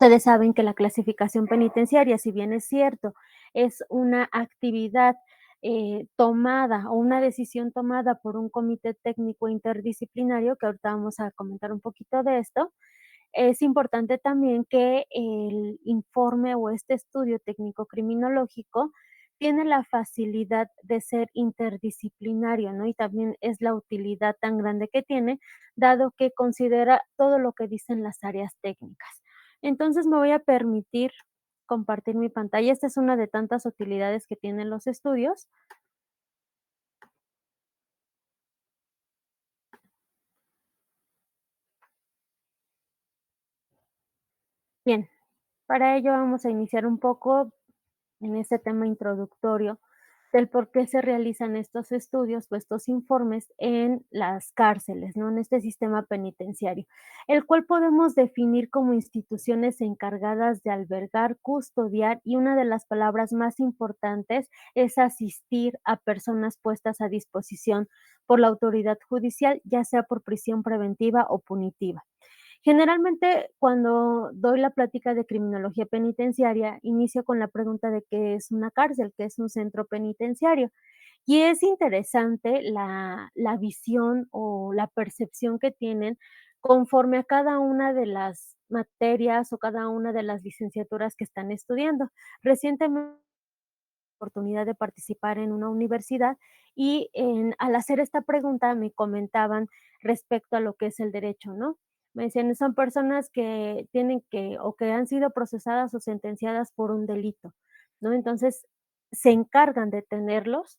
Ustedes saben que la clasificación penitenciaria, si bien es cierto, es una actividad, tomada o una decisión tomada por un comité técnico interdisciplinario, que ahorita vamos a comentar un poquito de esto, es importante también que el informe o este estudio técnico criminológico tiene la facilidad de ser interdisciplinario, ¿no? Y también es la utilidad tan grande que tiene, dado que considera todo lo que dicen las áreas técnicas. Entonces, me voy a permitir compartir mi pantalla. Esta es una de tantas utilidades que tienen los estudios. Bien, para ello vamos a iniciar un poco en este tema introductorio del por qué se realizan estos estudios o estos informes en las cárceles, ¿no? En este sistema penitenciario, el cual podemos definir como instituciones encargadas de albergar, custodiar y una de las palabras más importantes es asistir a personas puestas a disposición por la autoridad judicial, ya sea por prisión preventiva o punitiva. Generalmente, cuando doy la plática de criminología penitenciaria, inicio con la pregunta de qué es una cárcel, qué es un centro penitenciario. Y es interesante la visión o la percepción que tienen conforme a cada una de las materias o cada una de las licenciaturas que están estudiando. Recientemente oportunidad de participar en una universidad y al hacer esta pregunta me comentaban respecto a lo que es el derecho, ¿no? Me decían, son personas que tienen que o que han sido procesadas o sentenciadas por un delito, ¿no? Entonces, se encargan de tenerlos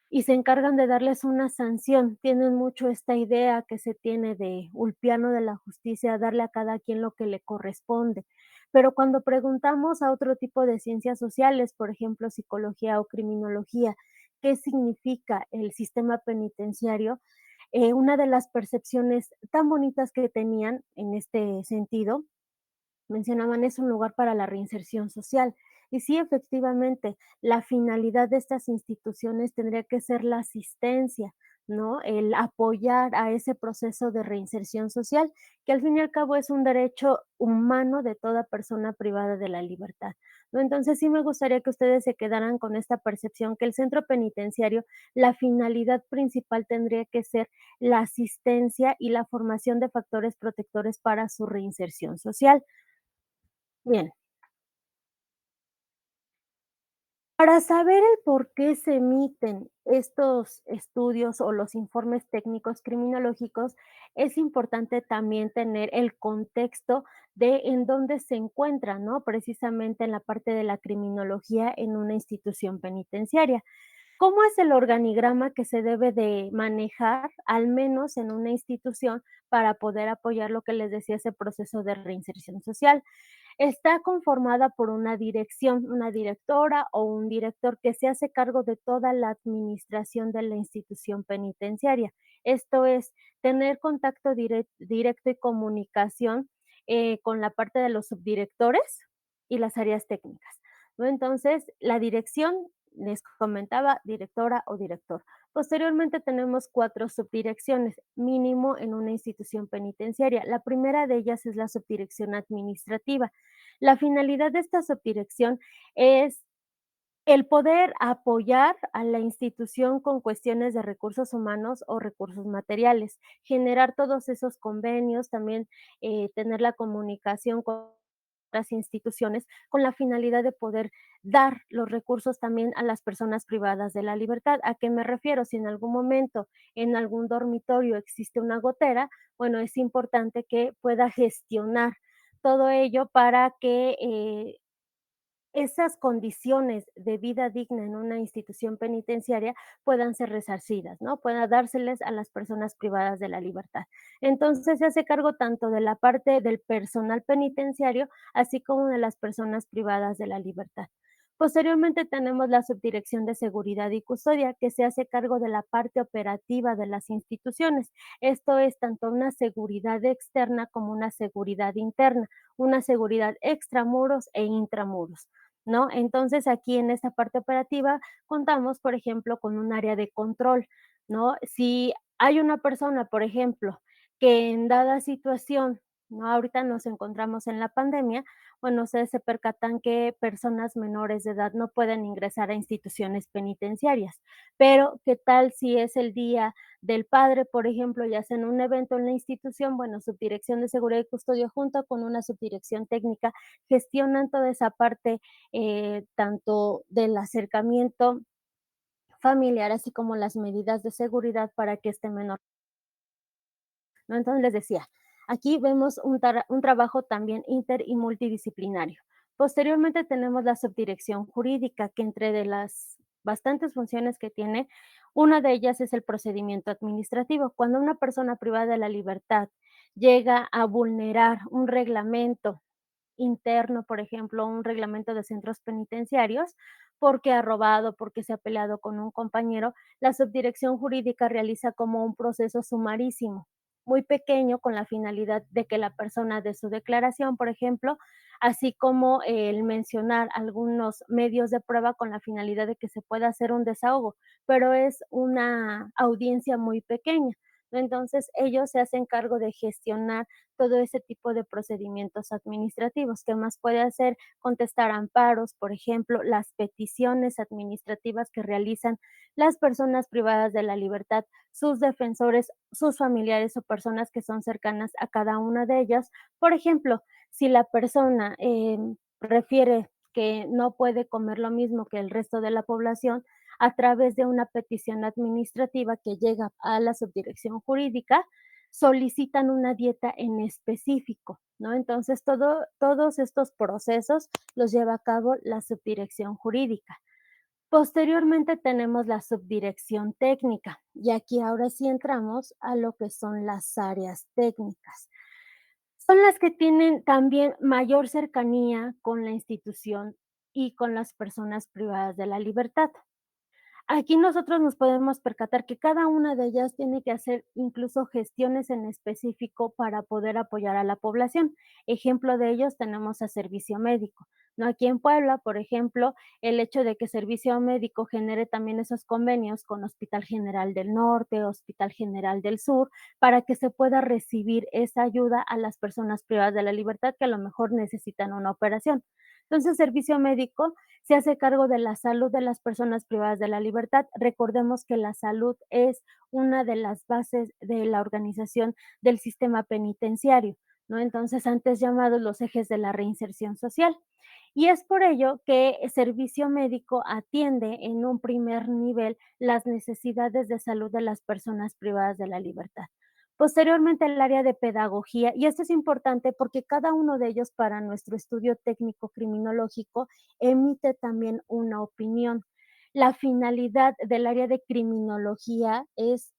y se encargan de darles una sanción. Tienen mucho esta idea que se tiene de ulpiano de la justicia, darle a cada quien lo que le corresponde. Pero cuando preguntamos a otro tipo de ciencias sociales, por ejemplo, psicología o criminología, qué significa el sistema penitenciario, una de las percepciones tan bonitas que tenían en este sentido mencionaban, es un lugar para la reinserción social. Y sí, efectivamente, la finalidad de estas instituciones tendría que ser la asistencia, ¿no? El apoyar a ese proceso de reinserción social, que al fin y al cabo es un derecho humano de toda persona privada de la libertad, ¿no? Entonces, sí me gustaría que ustedes se quedaran con esta percepción que el centro penitenciario, la finalidad principal tendría que ser la asistencia y la formación de factores protectores para su reinserción social. Bien, para saber el por qué se emiten estos estudios o los informes técnicos criminológicos, es importante también tener el contexto de en dónde se encuentran, ¿no? Precisamente en la parte de la criminología en una institución penitenciaria. ¿Cómo es el organigrama que se debe de manejar, al menos en una institución, para poder apoyar lo que les decía, ese proceso de reinserción social? Está conformada por una directora o un director que se hace cargo de toda la administración de la institución penitenciaria. Esto es, tener contacto directo y comunicación con la parte de los subdirectores y las áreas técnicas, ¿no? Entonces, la dirección, les comentaba, directora o director. Posteriormente tenemos 4 subdirecciones, mínimo en una institución penitenciaria. La primera de ellas es la subdirección administrativa. La finalidad de esta subdirección es el poder apoyar a la institución con cuestiones de recursos humanos o recursos materiales, generar todos esos convenios, también tener la comunicación con las instituciones con la finalidad de poder dar los recursos también a las personas privadas de la libertad. ¿A qué me refiero? Si en algún momento en algún dormitorio existe una gotera, bueno, es importante que pueda gestionar todo ello para que esas condiciones de vida digna en una institución penitenciaria puedan ser resarcidas, ¿no? Pueda dárseles a las personas privadas de la libertad. Entonces, se hace cargo tanto de la parte del personal penitenciario, así como de las personas privadas de la libertad. Posteriormente tenemos la Subdirección de Seguridad y Custodia, que se hace cargo de la parte operativa de las instituciones. Esto es tanto una seguridad externa como una seguridad interna, una seguridad extramuros e intramuros, ¿no? Entonces, aquí en esta parte operativa contamos, por ejemplo, con un área de control, ¿no? Si hay una persona, por ejemplo, que en dada situación ¿no? Ahorita nos encontramos en la pandemia, bueno, ustedes se percatan que personas menores de edad no pueden ingresar a instituciones penitenciarias, pero ¿qué tal si es el día del padre, por ejemplo, y hacen un evento en la institución? Bueno, Subdirección de Seguridad y Custodia junto con una subdirección técnica gestionan toda esa parte, tanto del acercamiento familiar, así como las medidas de seguridad para que este menor, ¿no? Entonces les decía, aquí vemos un trabajo también inter y multidisciplinario. Posteriormente tenemos la subdirección jurídica, que entre de las bastantes funciones que tiene, una de ellas es el procedimiento administrativo. Cuando una persona privada de la libertad llega a vulnerar un reglamento interno, por ejemplo, un reglamento de centros penitenciarios, porque ha robado, porque se ha peleado con un compañero, la subdirección jurídica realiza como un proceso sumarísimo, muy pequeño, con la finalidad de que la persona dé su declaración, por ejemplo, así como el mencionar algunos medios de prueba con la finalidad de que se pueda hacer un desahogo, pero es una audiencia muy pequeña, ¿no? Entonces, ellos se hacen cargo de gestionar todo ese tipo de procedimientos administrativos. ¿Qué más puede hacer? Contestar amparos, por ejemplo, las peticiones administrativas que realizan las personas privadas de la libertad, sus defensores, sus familiares o personas que son cercanas a cada una de ellas. Por ejemplo, si la persona refiere que no puede comer lo mismo que el resto de la población, a través de una petición administrativa que llega a la subdirección jurídica, solicitan una dieta en específico, ¿no? Entonces, todos estos procesos los lleva a cabo la subdirección jurídica. Posteriormente tenemos la subdirección técnica y aquí ahora sí entramos a lo que son las áreas técnicas. Son las que tienen también mayor cercanía con la institución y con las personas privadas de la libertad. Aquí nosotros nos podemos percatar que cada una de ellas tiene que hacer incluso gestiones en específico para poder apoyar a la población. Ejemplo de ellos tenemos a servicio médico, ¿no? Aquí en Puebla, por ejemplo, el hecho de que servicio médico genere también esos convenios con Hospital General del Norte, Hospital General del Sur, para que se pueda recibir esa ayuda a las personas privadas de la libertad que a lo mejor necesitan una operación. Entonces, servicio médico se hace cargo de la salud de las personas privadas de la libertad. Recordemos que la salud es una de las bases de la organización del sistema penitenciario, ¿no? Entonces, antes llamados los ejes de la reinserción social. Y es por ello que el servicio médico atiende en un primer nivel las necesidades de salud de las personas privadas de la libertad. Posteriormente, el área de pedagogía, y esto es importante porque cada uno de ellos para nuestro estudio técnico criminológico emite también una opinión. La finalidad del área de criminología es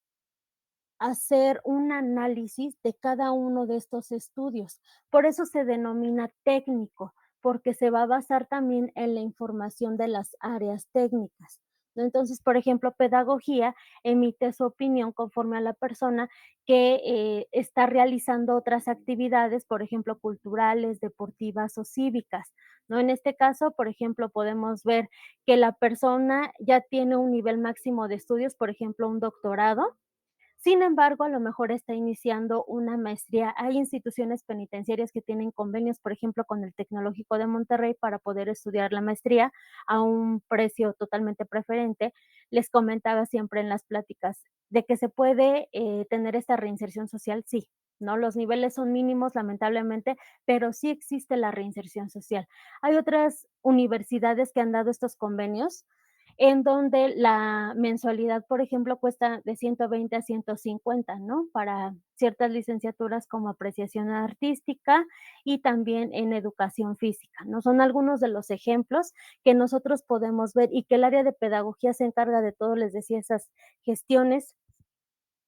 hacer un análisis de cada uno de estos estudios. Por eso se denomina técnico, porque se va a basar también en la información de las áreas técnicas, ¿no? Entonces, por ejemplo, pedagogía emite su opinión conforme a la persona que está realizando otras actividades, por ejemplo, culturales, deportivas o cívicas, ¿no? En este caso, por ejemplo, podemos ver que la persona ya tiene un nivel máximo de estudios, por ejemplo, un doctorado. Sin embargo, a lo mejor está iniciando una maestría. Hay instituciones penitenciarias que tienen convenios, por ejemplo, con el Tecnológico de Monterrey para poder estudiar la maestría a un precio totalmente preferente. Les comentaba siempre en las pláticas de que se puede tener esta reinserción social, sí, ¿no? Los niveles son mínimos, lamentablemente, pero sí existe la reinserción social. Hay otras universidades que han dado estos convenios en donde la mensualidad, por ejemplo, cuesta de 120 a 150, ¿no? Para ciertas licenciaturas como apreciación artística y también en educación física, ¿no? Son algunos de los ejemplos que nosotros podemos ver y que el área de pedagogía se encarga de todo, les decía, esas gestiones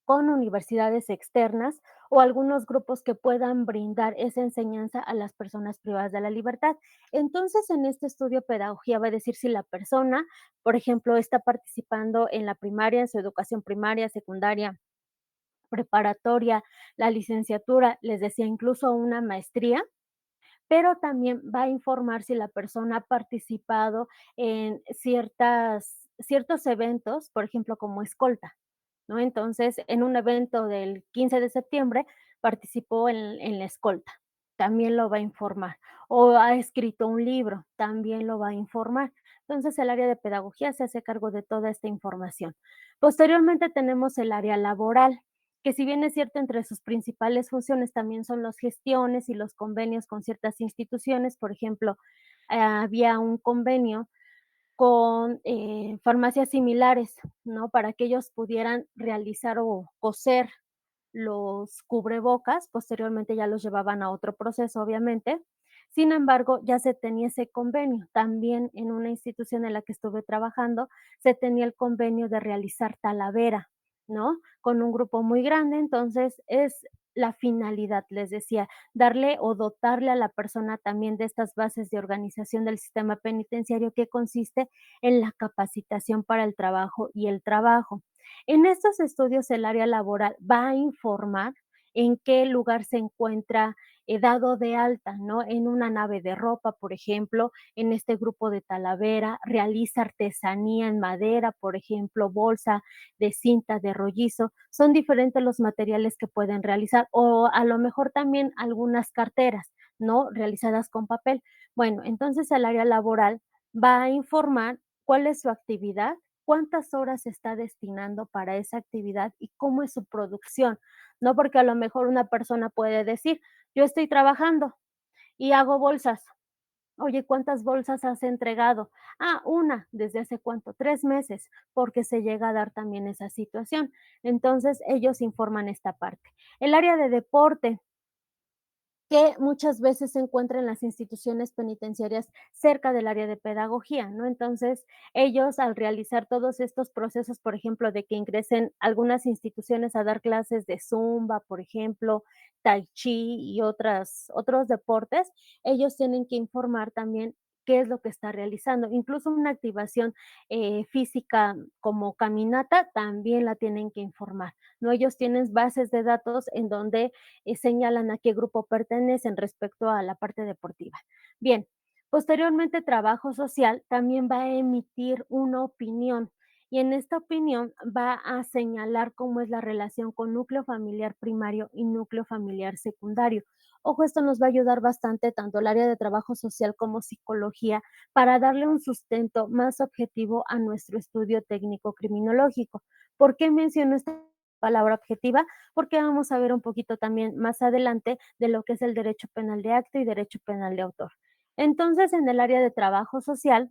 con universidades externas o algunos grupos que puedan brindar esa enseñanza a las personas privadas de la libertad. Entonces, en este estudio pedagogía va a decir si la persona, por ejemplo, está participando en la primaria, en su educación primaria, secundaria, preparatoria, la licenciatura, les decía, incluso una maestría, pero también va a informar si la persona ha participado en ciertos eventos, por ejemplo, como escolta, ¿no? Entonces, en un evento del 15 de septiembre, participó en la escolta, también lo va a informar, o ha escrito un libro, también lo va a informar. Entonces, el área de pedagogía se hace cargo de toda esta información. Posteriormente tenemos el área laboral, que si bien es cierto, entre sus principales funciones también son las gestiones y los convenios con ciertas instituciones. Por ejemplo, había un convenio con, farmacias similares, ¿no? Para que ellos pudieran realizar o coser los cubrebocas, posteriormente ya los llevaban a otro proceso, obviamente. Sin embargo, ya se tenía ese convenio. También en una institución en la que estuve trabajando, se tenía el convenio de realizar Talavera, ¿no? Con un grupo muy grande, entonces es la finalidad, les decía, darle o dotarle a la persona también de estas bases de organización del sistema penitenciario que consiste en la capacitación para el trabajo y el trabajo. En estos estudios, el área laboral va a informar en qué lugar se encuentra, dado de alta, ¿no? En una nave de ropa, por ejemplo, en este grupo de Talavera, realiza artesanía en madera, por ejemplo, bolsa de cinta, de rollizo. Son diferentes los materiales que pueden realizar, o a lo mejor también algunas carteras, ¿no? Realizadas con papel. Bueno, entonces el área laboral va a informar cuál es su actividad, cuántas horas se está destinando para esa actividad y cómo es su producción, ¿no? Porque a lo mejor una persona puede decir, yo estoy trabajando y hago bolsas. Oye, ¿cuántas bolsas has entregado? Ah, una, ¿desde hace cuánto? 3 meses, porque se llega a dar también esa situación. Entonces, ellos informan esta parte. El área de deporte, que muchas veces se encuentra en las instituciones penitenciarias cerca del área de pedagogía, ¿no? Entonces, ellos al realizar todos estos procesos, por ejemplo, de que ingresen algunas instituciones a dar clases de zumba, por ejemplo, tai chi y otros deportes, ellos tienen que informar también qué es lo que está realizando. Incluso una activación física como caminata también la tienen que informar, ¿no? Ellos tienen bases de datos en donde señalan a qué grupo pertenecen respecto a la parte deportiva. Bien, posteriormente trabajo social también va a emitir una opinión y en esta opinión va a señalar cómo es la relación con núcleo familiar primario y núcleo familiar secundario. Ojo, esto nos va a ayudar bastante tanto el área de trabajo social como psicología para darle un sustento más objetivo a nuestro estudio técnico criminológico. ¿Por qué menciono esta palabra objetiva? Porque vamos a ver un poquito también más adelante de lo que es el derecho penal de acto y derecho penal de autor. Entonces, en el área de trabajo social,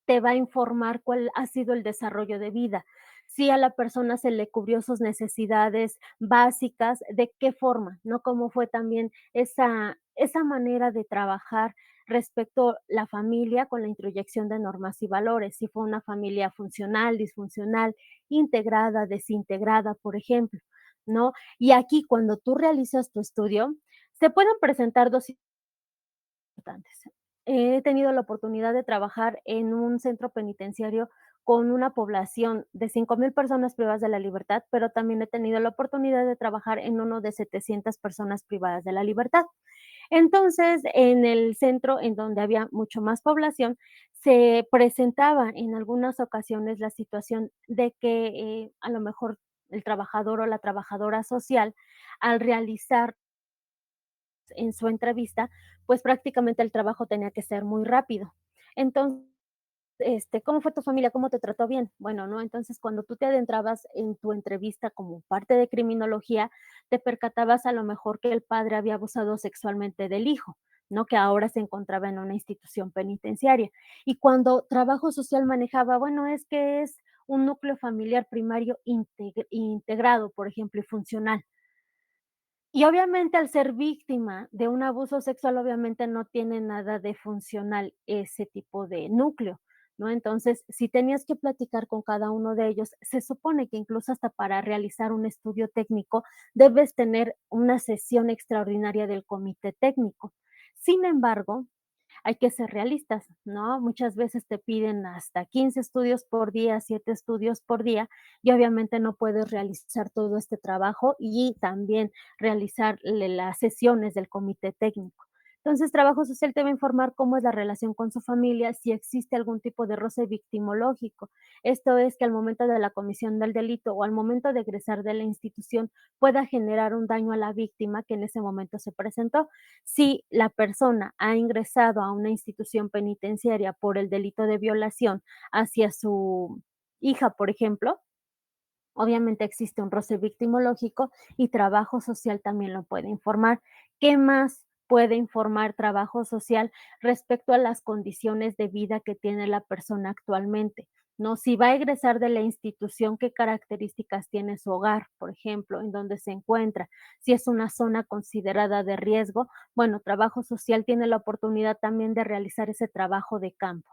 te va a informar cuál ha sido el desarrollo de vida, si a la persona se le cubrió sus necesidades básicas, de qué forma, ¿no? Cómo fue también esa manera de trabajar respecto la familia con la introyección de normas y valores, si fue una familia funcional, disfuncional, integrada, desintegrada, por ejemplo, ¿no? Y aquí cuando tú realizas tu estudio, se pueden presentar 2 importantes. He tenido la oportunidad de trabajar en un centro penitenciario con una población de 5,000 personas privadas de la libertad, pero también he tenido la oportunidad de trabajar en uno de 700 personas privadas de la libertad. Entonces, en el centro en donde había mucho más población, se presentaba en algunas ocasiones la situación de que, a lo mejor el trabajador o la trabajadora social, al realizar en su entrevista, pues prácticamente el trabajo tenía que ser muy rápido. Entonces, ¿cómo fue tu familia? ¿Cómo te trató? Bien. Bueno, ¿no? Entonces, cuando tú te adentrabas en tu entrevista como parte de criminología, te percatabas a lo mejor que el padre había abusado sexualmente del hijo, ¿no? Que ahora se encontraba en una institución penitenciaria. Y cuando trabajo social manejaba, bueno, es que es un núcleo familiar primario integrado, por ejemplo, y funcional. Y obviamente, al ser víctima de un abuso sexual, obviamente no tiene nada de funcional ese tipo de núcleo, ¿no? Entonces, si tenías que platicar con cada uno de ellos, se supone que incluso hasta para realizar un estudio técnico debes tener una sesión extraordinaria del comité técnico. Sin embargo, hay que ser realistas, ¿no? Muchas veces te piden hasta 15 estudios por día, 7 estudios por día, y obviamente no puedes realizar todo este trabajo y también realizar las sesiones del comité técnico. Entonces, trabajo social te va a informar cómo es la relación con su familia, si existe algún tipo de roce victimológico. Esto es que al momento de la comisión del delito o al momento de egresar de la institución pueda generar un daño a la víctima que en ese momento se presentó. Si la persona ha ingresado a una institución penitenciaria por el delito de violación hacia su hija, por ejemplo, obviamente existe un roce victimológico y trabajo social también lo puede informar. ¿Qué más puede informar trabajo social respecto a las condiciones de vida que tiene la persona actualmente? ¿No? Si va a egresar de la institución, ¿qué características tiene su hogar, por ejemplo, en dónde se encuentra? Si es una zona considerada de riesgo, bueno, trabajo social tiene la oportunidad también de realizar ese trabajo de campo.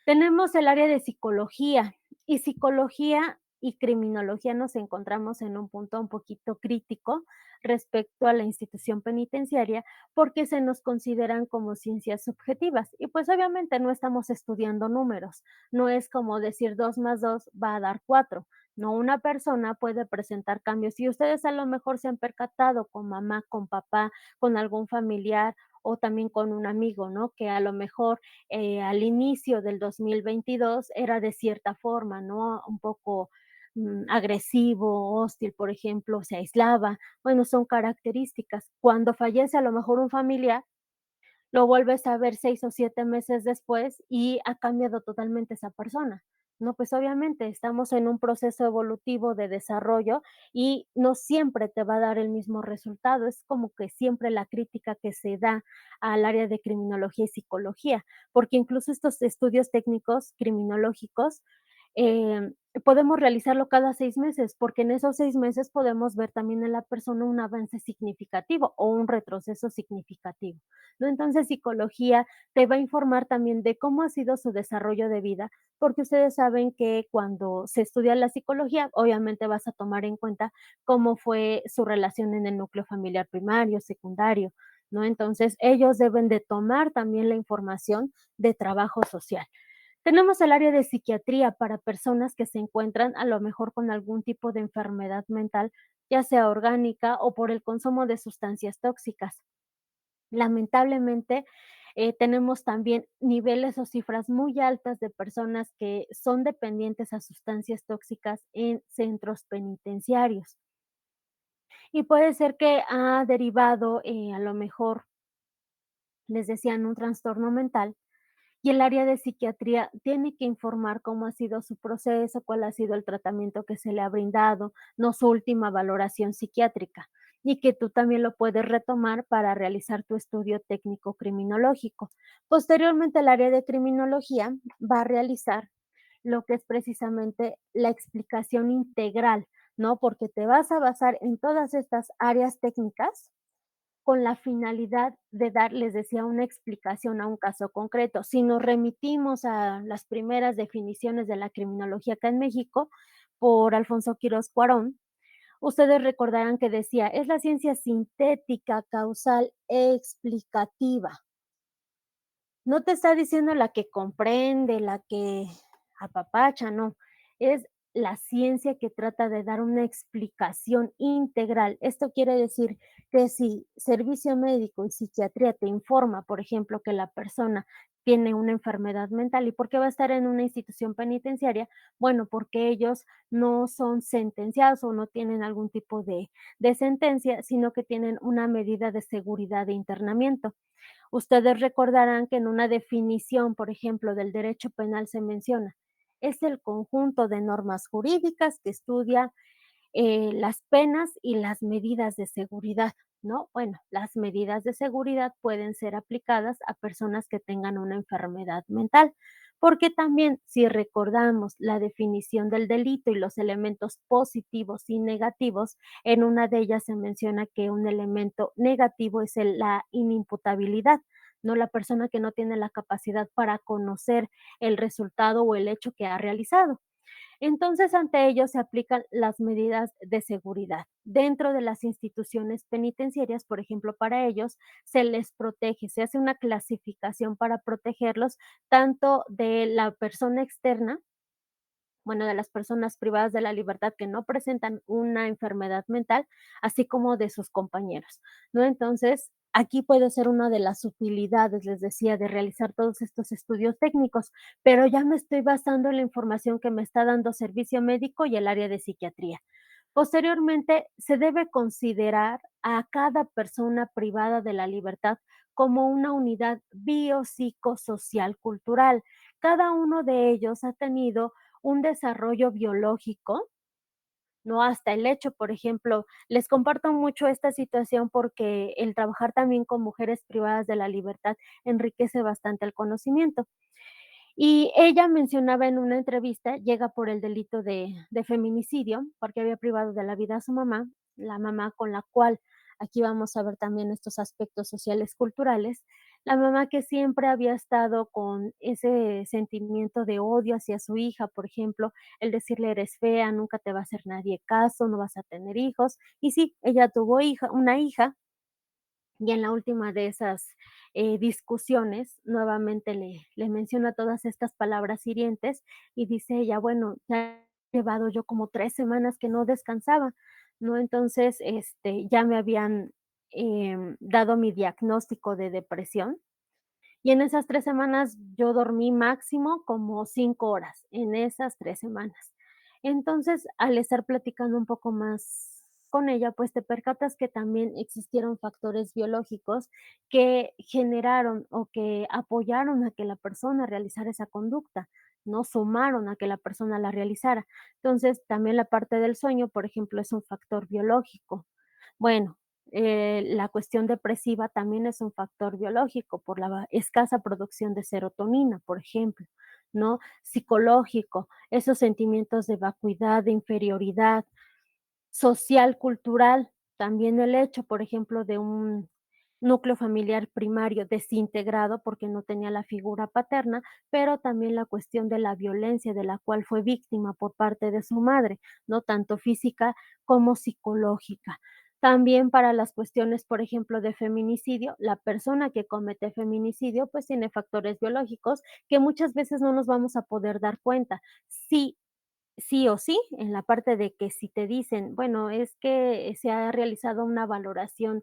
Tenemos el área de psicología, y psicología y criminología nos encontramos en un punto un poquito crítico respecto a la institución penitenciaria, porque se nos consideran como ciencias subjetivas. Y pues obviamente no estamos estudiando números, no es como decir 2 más 2 va a dar 4. No, una persona puede presentar cambios y ustedes a lo mejor se han percatado con mamá, con papá, con algún familiar o también con un amigo, ¿no? Que a lo mejor al inicio del 2022 era de cierta forma, ¿no? Un poco agresivo, hostil, por ejemplo, se aislaba. Bueno, son características. Cuando fallece a lo mejor un familiar, lo vuelves a ver 6 o 7 meses después y ha cambiado totalmente esa persona. No, pues obviamente estamos en un proceso evolutivo de desarrollo y no siempre te va a dar el mismo resultado. Es como que siempre la crítica que se da al área de criminología y psicología, porque incluso estos estudios técnicos criminológicos eh, podemos realizarlo cada 6 meses, porque en esos 6 meses podemos ver también en la persona un avance significativo o un retroceso significativo, ¿no? Entonces, psicología te va a informar también de cómo ha sido su desarrollo de vida, porque ustedes saben que cuando se estudia la psicología, obviamente vas a tomar en cuenta cómo fue su relación en el núcleo familiar primario, secundario, ¿no? Entonces, ellos deben de tomar también la información de trabajo social. Tenemos el área de psiquiatría para personas que se encuentran a lo mejor con algún tipo de enfermedad mental, ya sea orgánica o por el consumo de sustancias tóxicas. Lamentablemente, tenemos también niveles o cifras muy altas de personas que son dependientes a sustancias tóxicas en centros penitenciarios. Y puede ser que ha derivado, a lo mejor, les decían, un trastorno mental. Y el área de psiquiatría tiene que informar cómo ha sido su proceso, cuál ha sido el tratamiento que se le ha brindado, no su última valoración psiquiátrica, y que tú también lo puedes retomar para realizar tu estudio técnico criminológico. Posteriormente, el área de criminología va a realizar lo que es precisamente la explicación integral, ¿no? Porque te vas a basar en todas estas áreas técnicas con la finalidad de dar, les decía, una explicación a un caso concreto. Si nos remitimos a las primeras definiciones de la criminología acá en México, por Alfonso Quirós Cuarón, ustedes recordarán que decía: "Es la ciencia sintética, causal e explicativa". No te está diciendo la que comprende, la que apapacha, no. Es la ciencia que trata de dar una explicación integral. Esto quiere decir que si servicio médico y psiquiatría te informa, por ejemplo, que la persona tiene una enfermedad mental, ¿y por qué va a estar en una institución penitenciaria? Bueno, porque ellos no son sentenciados o no tienen algún tipo de sentencia, sino que tienen una medida de seguridad de internamiento. Ustedes recordarán que en una definición, por ejemplo, del derecho penal se menciona, es el conjunto de normas jurídicas que estudia las penas y las medidas de seguridad, ¿no? Bueno, las medidas de seguridad pueden ser aplicadas a personas que tengan una enfermedad mental, porque también si recordamos la definición del delito y los elementos positivos y negativos, en una de ellas se menciona que un elemento negativo es la inimputabilidad, no la persona que no tiene la capacidad para conocer el resultado o el hecho que ha realizado. Entonces, ante ello se aplican las medidas de seguridad. Dentro de las instituciones penitenciarias, por ejemplo, para ellos se les protege, se hace una clasificación para protegerlos tanto de la persona externa, bueno, de las personas privadas de la libertad que no presentan una enfermedad mental, así como de sus compañeros, ¿no? Entonces, aquí puede ser una de las utilidades, les decía, de realizar todos estos estudios técnicos, pero ya me estoy basando en la información que me está dando servicio médico y el área de psiquiatría. Posteriormente, se debe considerar a cada persona privada de la libertad como una unidad biopsicosocial cultural. Cada uno de ellos ha tenido un desarrollo biológico, ¿no? Hasta el hecho, por ejemplo, les comparto mucho esta situación porque el trabajar también con mujeres privadas de la libertad enriquece bastante el conocimiento. Y ella mencionaba en una entrevista, llega por el delito de feminicidio, porque había privado de la vida a su mamá, la mamá con la cual aquí vamos a ver también estos aspectos sociales culturales, la mamá que siempre había estado con ese sentimiento de odio hacia su hija, por ejemplo, el decirle: "Eres fea, nunca te va a hacer nadie caso, no vas a tener hijos". Y sí, ella tuvo una hija, y en la última de esas, discusiones, nuevamente le menciona todas estas palabras hirientes, y dice ella: "Bueno, ya he llevado yo como 3 semanas que no descansaba", ¿no? Entonces, ya me habían, dado mi diagnóstico de depresión, y en esas 3 semanas yo dormí máximo como 5 horas, en esas 3 semanas. Entonces, al estar platicando un poco más con ella, pues te percatas que también existieron factores biológicos que generaron o que apoyaron a que la persona realizara esa conducta, ¿no? Sumaron a que la persona la realizara. Entonces, también la parte del sueño, por ejemplo, es un factor biológico. Bueno, la cuestión depresiva también es un factor biológico por la escasa producción de serotonina, por ejemplo, ¿no? Psicológico, esos sentimientos de vacuidad, de inferioridad, social, cultural, también el hecho, por ejemplo, de un núcleo familiar primario desintegrado porque no tenía la figura paterna, pero también la cuestión de la violencia de la cual fue víctima por parte de su madre, ¿no? Tanto física como psicológica. También para las cuestiones, por ejemplo, de feminicidio, la persona que comete feminicidio, pues tiene factores biológicos que muchas veces no nos vamos a poder dar cuenta. Sí, sí o sí, en la parte de que si te dicen, bueno, es que se ha realizado una valoración,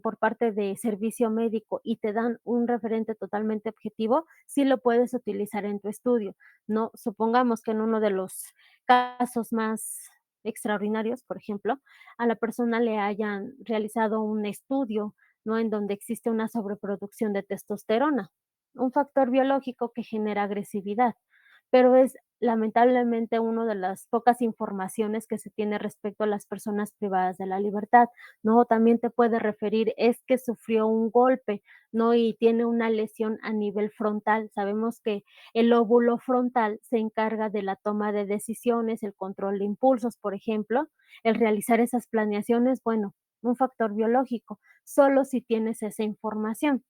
por parte de servicio médico y te dan un referente totalmente objetivo, sí lo puedes utilizar en tu estudio, ¿no? Supongamos que en uno de los casos más extraordinarios, por ejemplo, a la persona le hayan realizado un estudio, ¿no? En donde existe una sobreproducción de testosterona, un factor biológico que genera agresividad, pero es lamentablemente una de las pocas informaciones que se tiene respecto a las personas privadas de la libertad, ¿no? También te puede referir, es que sufrió un golpe, ¿no? Y tiene una lesión a nivel frontal. Sabemos que el lóbulo frontal se encarga de la toma de decisiones, el control de impulsos, por ejemplo, el realizar esas planeaciones, bueno, un factor biológico, solo si tienes esa información.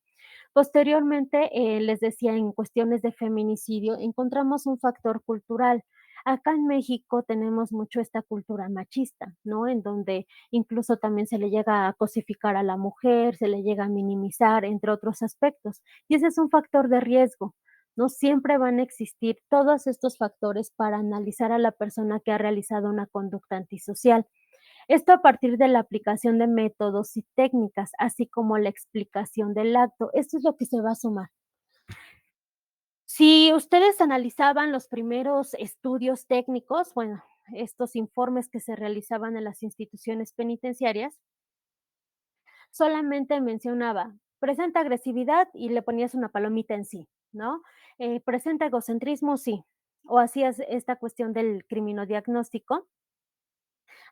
Posteriormente, les decía, en cuestiones de feminicidio, encontramos un factor cultural. Acá en México tenemos mucho esta cultura machista, ¿no? En donde incluso también se le llega a cosificar a la mujer, se le llega a minimizar, entre otros aspectos. Y ese es un factor de riesgo. No siempre van a existir todos estos factores para analizar a la persona que ha realizado una conducta antisocial. Esto a partir de la aplicación de métodos y técnicas, así como la explicación del acto. Esto es lo que se va a sumar. Si ustedes analizaban los primeros estudios técnicos, bueno, estos informes que se realizaban en las instituciones penitenciarias, solamente mencionaba, presenta agresividad y le ponías una palomita en sí, ¿no? Presenta egocentrismo, sí. O hacías esta cuestión del criminodiagnóstico,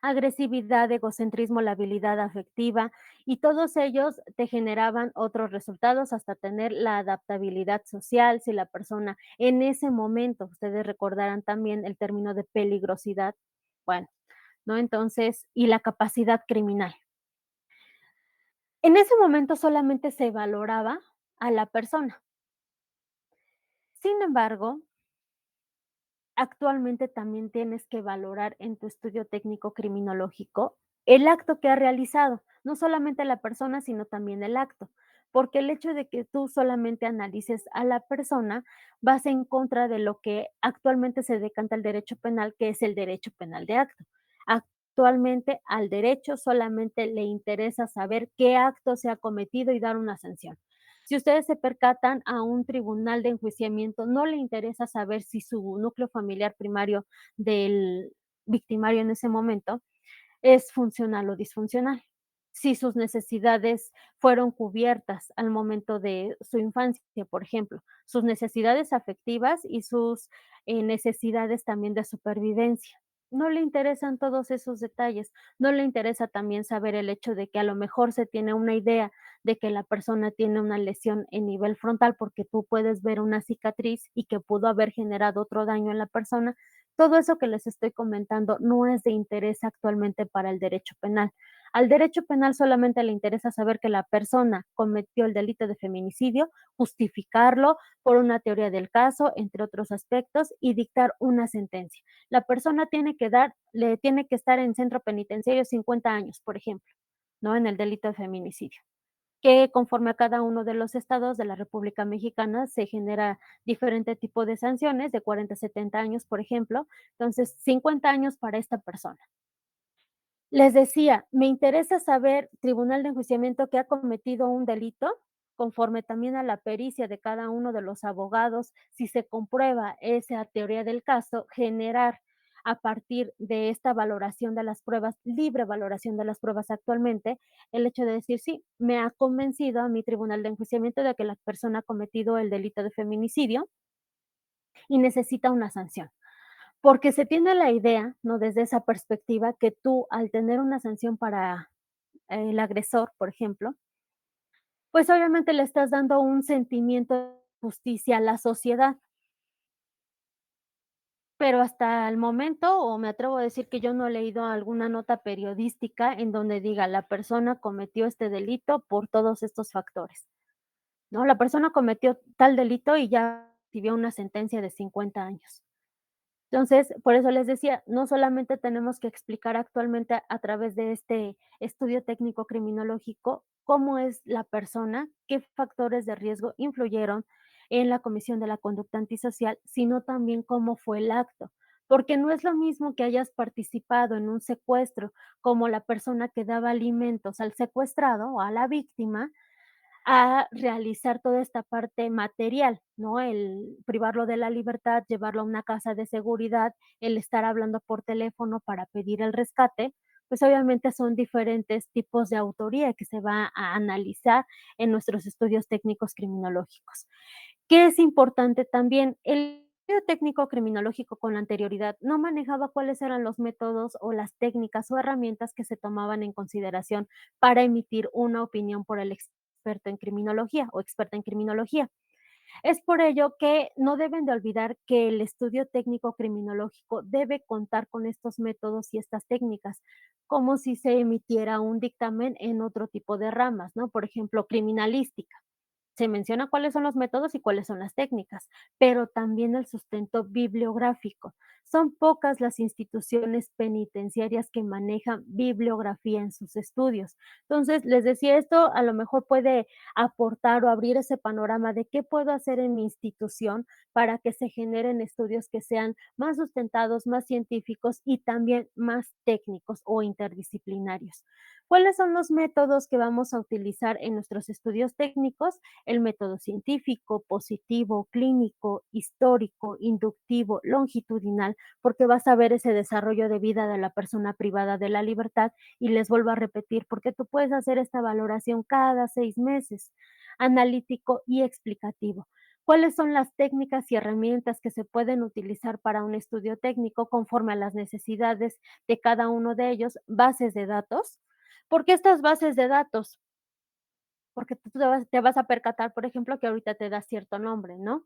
agresividad, egocentrismo, la habilidad afectiva, y todos ellos te generaban otros resultados hasta tener la adaptabilidad social, si la persona en ese momento, ustedes recordarán también el término de peligrosidad, bueno, ¿no? Entonces, y la capacidad criminal. En ese momento solamente se valoraba a la persona. Sin embargo, actualmente también tienes que valorar en tu estudio técnico criminológico el acto que ha realizado, no solamente la persona, sino también el acto, porque el hecho de que tú solamente analices a la persona vas en contra de lo que actualmente se decanta el derecho penal, que es el derecho penal de acto. Actualmente al derecho solamente le interesa saber qué acto se ha cometido y dar una sanción. Si ustedes se percatan, a un tribunal de enjuiciamiento no le interesa saber si su núcleo familiar primario del victimario en ese momento es funcional o disfuncional. Si sus necesidades fueron cubiertas al momento de su infancia, por ejemplo, sus necesidades afectivas y sus necesidades también de supervivencia. No le interesan todos esos detalles, no le interesa también saber el hecho de que a lo mejor se tiene una idea de que la persona tiene una lesión en nivel frontal porque tú puedes ver una cicatriz y que pudo haber generado otro daño en la persona. Todo eso que les estoy comentando no es de interés actualmente para el derecho penal. Al derecho penal solamente le interesa saber que la persona cometió el delito de feminicidio, justificarlo por una teoría del caso, entre otros aspectos, y dictar una sentencia. La persona le tiene que estar en centro penitenciario 50 años, por ejemplo, ¿no? En el delito de feminicidio, que conforme a cada uno de los estados de la República Mexicana se genera diferente tipo de sanciones, de 40 a 70 años, por ejemplo. Entonces, 50 años para esta persona. Les decía, me interesa saber, tribunal de enjuiciamiento, que ha cometido un delito, conforme también a la pericia de cada uno de los abogados, si se comprueba esa teoría del caso, generar a partir de esta valoración de las pruebas, libre valoración de las pruebas actualmente, el hecho de decir, sí, me ha convencido a mi tribunal de enjuiciamiento de que la persona ha cometido el delito de feminicidio y necesita una sanción. Porque se tiene la idea, ¿no? Desde esa perspectiva, que tú, al tener una sanción para el agresor, por ejemplo, pues obviamente le estás dando un sentimiento de justicia a la sociedad. Pero hasta el momento, o me atrevo a decir que yo no he leído alguna nota periodística en donde diga la persona cometió este delito por todos estos factores, ¿no? La persona cometió tal delito y ya recibió una sentencia de 50 años. Entonces, por eso les decía, no solamente tenemos que explicar actualmente a través de este estudio técnico criminológico cómo es la persona, qué factores de riesgo influyeron en la comisión de la conducta antisocial, sino también cómo fue el acto. Porque no es lo mismo que hayas participado en un secuestro como la persona que daba alimentos al secuestrado o a la víctima, a realizar toda esta parte material, ¿no? El privarlo de la libertad, llevarlo a una casa de seguridad, el estar hablando por teléfono para pedir el rescate, pues obviamente son diferentes tipos de autoría que se va a analizar en nuestros estudios técnicos criminológicos. ¿Qué es importante también? El estudio técnico criminológico con anterioridad no manejaba cuáles eran los métodos o las técnicas o herramientas que se tomaban en consideración para emitir una opinión por el experto en criminología o experta en criminología. Es por ello que no deben de olvidar que el estudio técnico criminológico debe contar con estos métodos y estas técnicas, como si se emitiera un dictamen en otro tipo de ramas, ¿no? Por ejemplo, criminalística. Se menciona cuáles son los métodos y cuáles son las técnicas, pero también el sustento bibliográfico. Son pocas las instituciones penitenciarias que manejan bibliografía en sus estudios. Entonces, les decía, esto a lo mejor puede aportar o abrir ese panorama de qué puedo hacer en mi institución para que se generen estudios que sean más sustentados, más científicos y también más técnicos o interdisciplinarios. ¿Cuáles son los métodos que vamos a utilizar en nuestros estudios técnicos? El método científico, positivo, clínico, histórico, inductivo, longitudinal, porque vas a ver ese desarrollo de vida de la persona privada de la libertad y les vuelvo a repetir, porque tú puedes hacer esta valoración cada 6 meses, analítico y explicativo. ¿Cuáles son las técnicas y herramientas que se pueden utilizar para un estudio técnico conforme a las necesidades de cada uno de ellos? Bases de datos. ¿Por qué estas bases de datos? Porque tú te vas a percatar, por ejemplo, que ahorita te da cierto nombre, ¿no?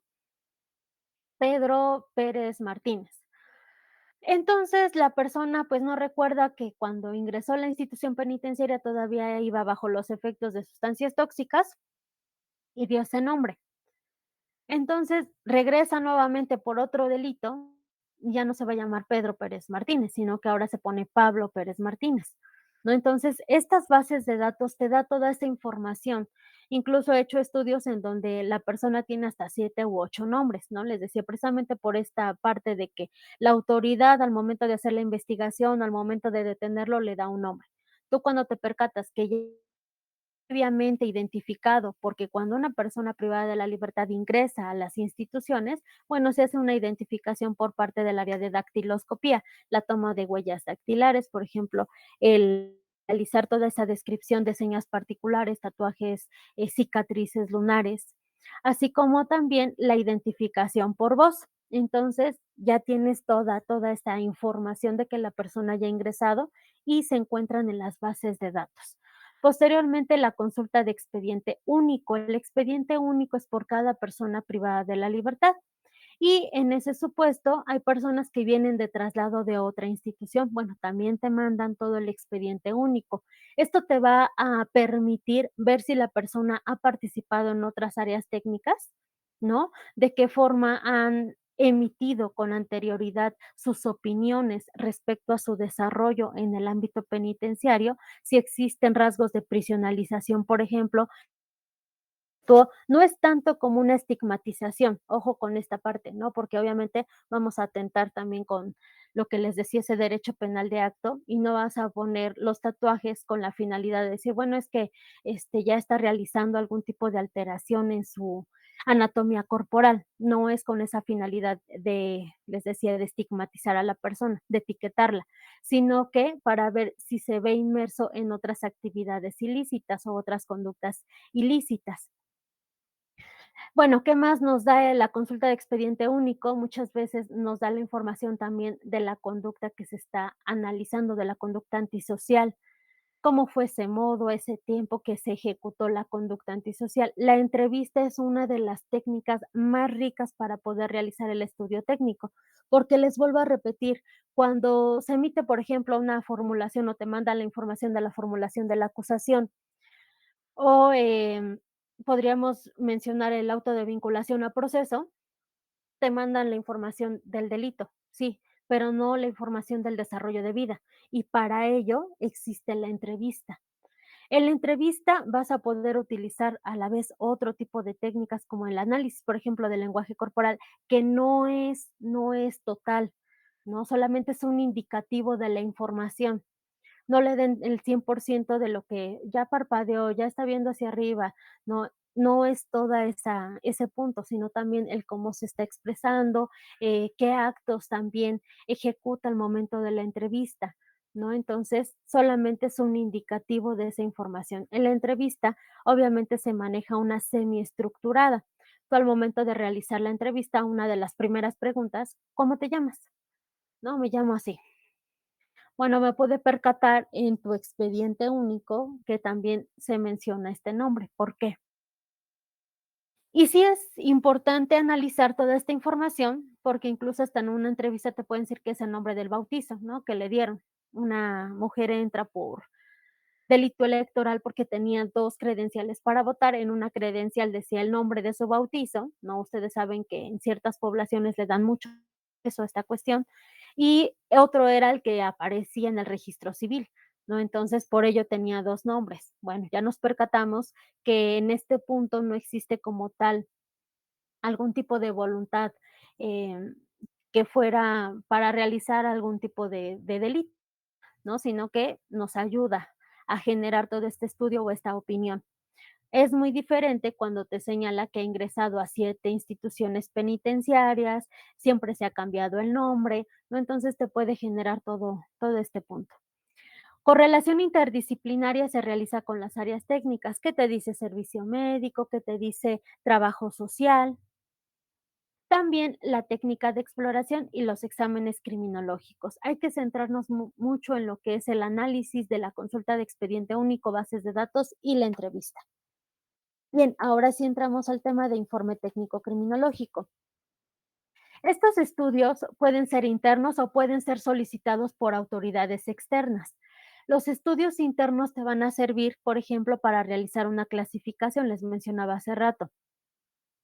Pedro Pérez Martínez. Entonces, la persona, pues, no recuerda que cuando ingresó a la institución penitenciaria todavía iba bajo los efectos de sustancias tóxicas y dio ese nombre. Entonces, regresa nuevamente por otro delito, ya no se va a llamar Pedro Pérez Martínez, sino que ahora se pone Pablo Pérez Martínez, ¿no? Entonces, estas bases de datos te da toda esta información Incluso he hecho estudios en donde la persona tiene hasta 7 u 8 nombres, ¿no? Les decía, precisamente por esta parte de que la autoridad al momento de hacer la investigación, al momento de detenerlo, le da un nombre. Tú cuando te percatas que ya previamente identificado, porque cuando una persona privada de la libertad ingresa a las instituciones, bueno, se hace una identificación por parte del área de dactiloscopía, la toma de huellas dactilares, por ejemplo, el realizar toda esa descripción de señas particulares, tatuajes, cicatrices lunares, así como también la identificación por voz. Entonces, ya tienes toda esta información de que la persona ya ha ingresado y se encuentran en las bases de datos. Posteriormente, la consulta de expediente único. El expediente único es por cada persona privada de la libertad. Y en ese supuesto, hay personas que vienen de traslado de otra institución. Bueno, también te mandan todo el expediente único. Esto te va a permitir ver si la persona ha participado en otras áreas técnicas, ¿no? De qué forma han emitido con anterioridad sus opiniones respecto a su desarrollo en el ámbito penitenciario, si existen rasgos de prisionalización, por ejemplo, no es tanto como una estigmatización, ojo con esta parte, ¿no? Porque obviamente vamos a atentar también con lo que les decía, ese derecho penal de acto, y no vas a poner los tatuajes con la finalidad de decir, bueno, es que, ya está realizando algún tipo de alteración en su anatomía corporal. No es con esa finalidad de, les decía, de estigmatizar a la persona, de etiquetarla, sino que para ver si se ve inmerso en otras actividades ilícitas o otras conductas ilícitas. Bueno, ¿qué más nos da, la consulta de expediente único? Muchas veces nos da la información también de la conducta que se está analizando, de la conducta antisocial, cómo fue ese modo, ese tiempo que se ejecutó la conducta antisocial. La entrevista es una de las técnicas más ricas para poder realizar el estudio técnico, porque les vuelvo a repetir, cuando se emite, por ejemplo, una formulación o te mandan la información de la formulación de la acusación, o, podríamos mencionar el auto de vinculación a proceso, te mandan la información del delito, sí, pero no la información del desarrollo de vida, y para ello existe la entrevista. En la entrevista vas a poder utilizar a la vez otro tipo de técnicas como el análisis, por ejemplo, del lenguaje corporal, que no es total, ¿no? Solamente es un indicativo de la información. No le den el 100% de lo que ya parpadeó, ya está viendo hacia arriba, no es toda esa ese punto, sino también el cómo se está expresando, qué actos también ejecuta al momento de la entrevista, ¿no? Entonces, solamente es un indicativo de esa información. En la entrevista, obviamente, se maneja una semiestructurada. Tú al momento de realizar la entrevista, una de las primeras preguntas: "¿Cómo te llamas?". "No, me llamo así". Bueno, me pude percatar en tu expediente único que también se menciona este nombre, ¿por qué? Y sí es importante analizar toda esta información, porque incluso hasta en una entrevista te pueden decir que es el nombre del bautizo, ¿no? Que le dieron. Una mujer entra por delito electoral porque tenía 2 credenciales para votar, en una credencial decía el nombre de su bautizo, ¿no? Ustedes saben que en ciertas poblaciones le dan mucho peso a esta cuestión, y otro era el que aparecía en el registro civil, ¿no? Entonces, por ello tenía 2 nombres. Bueno, ya nos percatamos que en este punto no existe como tal algún tipo de voluntad, em, que fuera para realizar algún tipo de delito, ¿no? Sino que nos ayuda a generar todo este estudio o esta opinión. Es muy diferente cuando te señala que ha ingresado a 7 instituciones penitenciarias, siempre se ha cambiado el nombre, ¿no? Entonces te puede generar todo este punto. Correlación interdisciplinaria se realiza con las áreas técnicas. ¿Qué te dice servicio médico? ¿Qué te dice trabajo social? También la técnica de exploración y los exámenes criminológicos. Hay que centrarnos mucho en lo que es el análisis de la consulta de expediente único, bases de datos y la entrevista. Bien, ahora sí entramos al tema de informe técnico criminológico. Estos estudios pueden ser internos o pueden ser solicitados por autoridades externas. Los estudios internos te van a servir, por ejemplo, para realizar una clasificación, les mencionaba hace rato,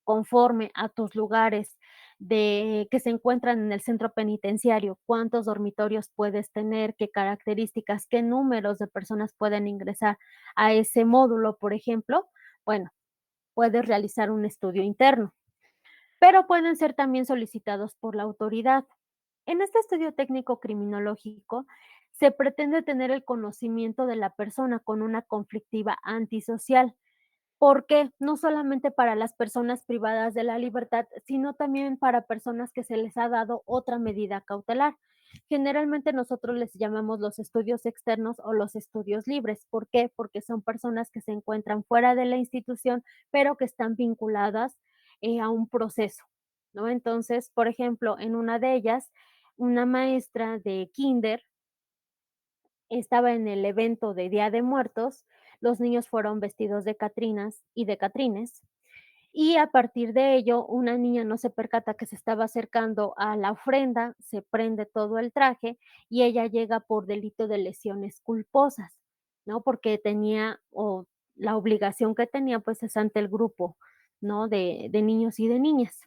conforme a tus lugares de que se encuentran en el centro penitenciario, cuántos dormitorios puedes tener, qué características, qué números de personas pueden ingresar a ese módulo, por ejemplo. Bueno, puedes realizar un estudio interno, pero pueden ser también solicitados por la autoridad. En este estudio técnico criminológico se pretende tener el conocimiento de la persona con una conflictiva antisocial. ¿Por qué? No solamente para las personas privadas de la libertad, sino también para personas que se les ha dado otra medida cautelar. Generalmente nosotros les llamamos los estudios externos o los estudios libres. ¿Por qué? Porque son personas que se encuentran fuera de la institución, pero que están vinculadas a un proceso, ¿no? Entonces, por ejemplo, en una de ellas, una maestra de kinder estaba en el evento de Día de Muertos, los niños fueron vestidos de catrinas y de catrines, y a partir de ello, una niña no se percata que se estaba acercando a la ofrenda, se prende todo el traje y ella llega por delito de lesiones culposas, ¿no? Porque tenía o la obligación que tenía, pues, es ante el grupo, ¿no? De niños y de niñas.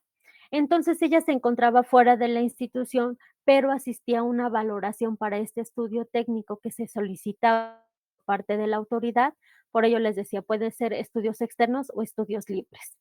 Entonces, ella se encontraba fuera de la institución, pero asistía a una valoración para este estudio técnico que se solicitaba por parte de la autoridad. Por ello les decía, pueden ser estudios externos o estudios libres.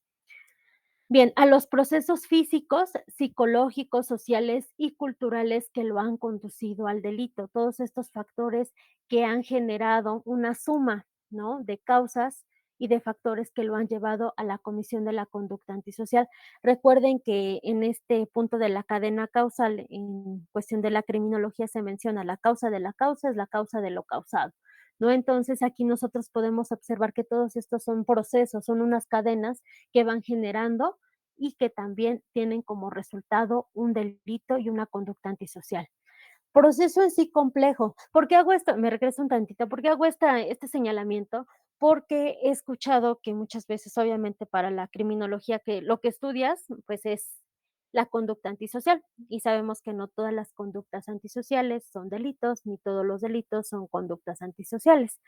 Bien, a los procesos físicos, psicológicos, sociales y culturales que lo han conducido al delito, todos estos factores que han generado una suma, ¿no?, de causas y de factores que lo han llevado a la comisión de la conducta antisocial. Recuerden que en este punto de la cadena causal, en cuestión de la criminología, se menciona la causa de la causa es la causa de lo causado, ¿no? Entonces, aquí nosotros podemos observar que todos estos son procesos, son unas cadenas que van generando y que también tienen como resultado un delito y una conducta antisocial. Proceso en sí complejo. ¿Por qué hago esto? Me regreso un tantito. ¿Por qué hago este señalamiento? Porque he escuchado que muchas veces, obviamente, para la criminología, que lo que estudias, pues, es la conducta antisocial, y sabemos que no todas las conductas antisociales son delitos, ni todos los delitos son conductas antisociales.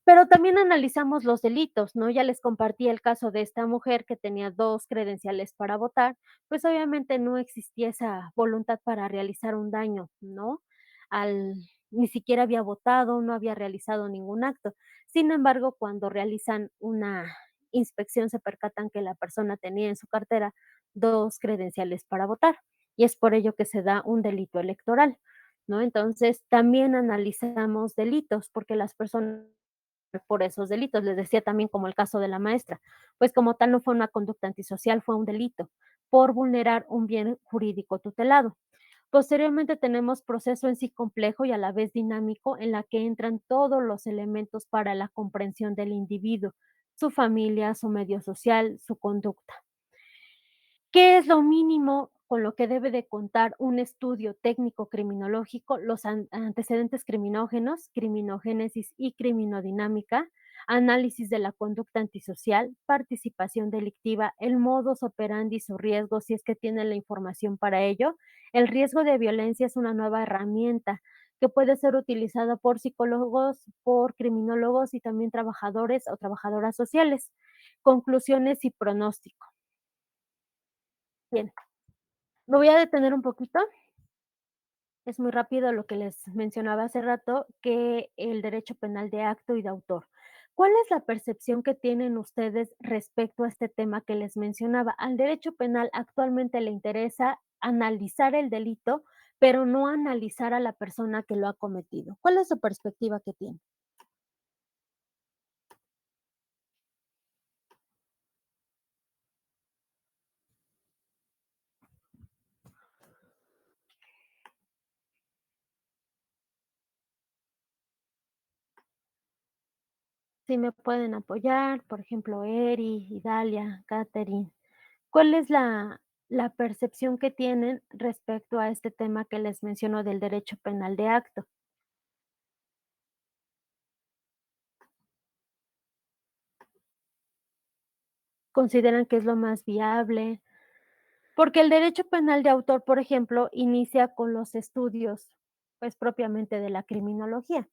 Pero también analizamos los delitos, ¿no? Ya les compartí el caso de esta mujer que tenía 2 credenciales para votar, pues, obviamente no existía esa voluntad para realizar un daño, ¿no? Al Ni siquiera había votado, no había realizado ningún acto. Sin embargo, cuando realizan una inspección, se percatan que la persona tenía en su cartera 2 credenciales para votar, y es por ello que se da un delito electoral, ¿no? Entonces, también analizamos delitos, porque las personas por esos delitos. Les decía también como el caso de la maestra, pues como tal no fue una conducta antisocial, fue un delito por vulnerar un bien jurídico tutelado. Posteriormente tenemos proceso en sí complejo y a la vez dinámico en la que entran todos los elementos para la comprensión del individuo, su familia, su medio social, su conducta. ¿Qué es lo mínimo con lo que debe de contar un estudio técnico criminológico? Los antecedentes criminógenos, criminogénesis y criminodinámica, análisis de la conducta antisocial, participación delictiva, el modus operandi, su riesgo, si es que tienen la información para ello. El riesgo de violencia es una nueva herramienta que puede ser utilizada por psicólogos, por criminólogos y también trabajadores o trabajadoras sociales. Conclusiones y pronóstico. Bien, me voy a detener un poquito, es muy rápido lo que les mencionaba hace rato, que el derecho penal de acto y de autor. ¿Cuál es la percepción que tienen ustedes respecto a este tema que les mencionaba? Al derecho penal actualmente le interesa analizar el delito, pero no analizar a la persona que lo ha cometido. ¿Cuál es su perspectiva que tiene? Si me pueden apoyar, por ejemplo, Eri, Idalia, Catherine. ¿Cuál es la percepción que tienen respecto a este tema que les menciono del derecho penal de acto? ¿Consideran que es lo más viable? Porque el derecho penal de autor, por ejemplo, inicia con los estudios, pues, propiamente de la criminología.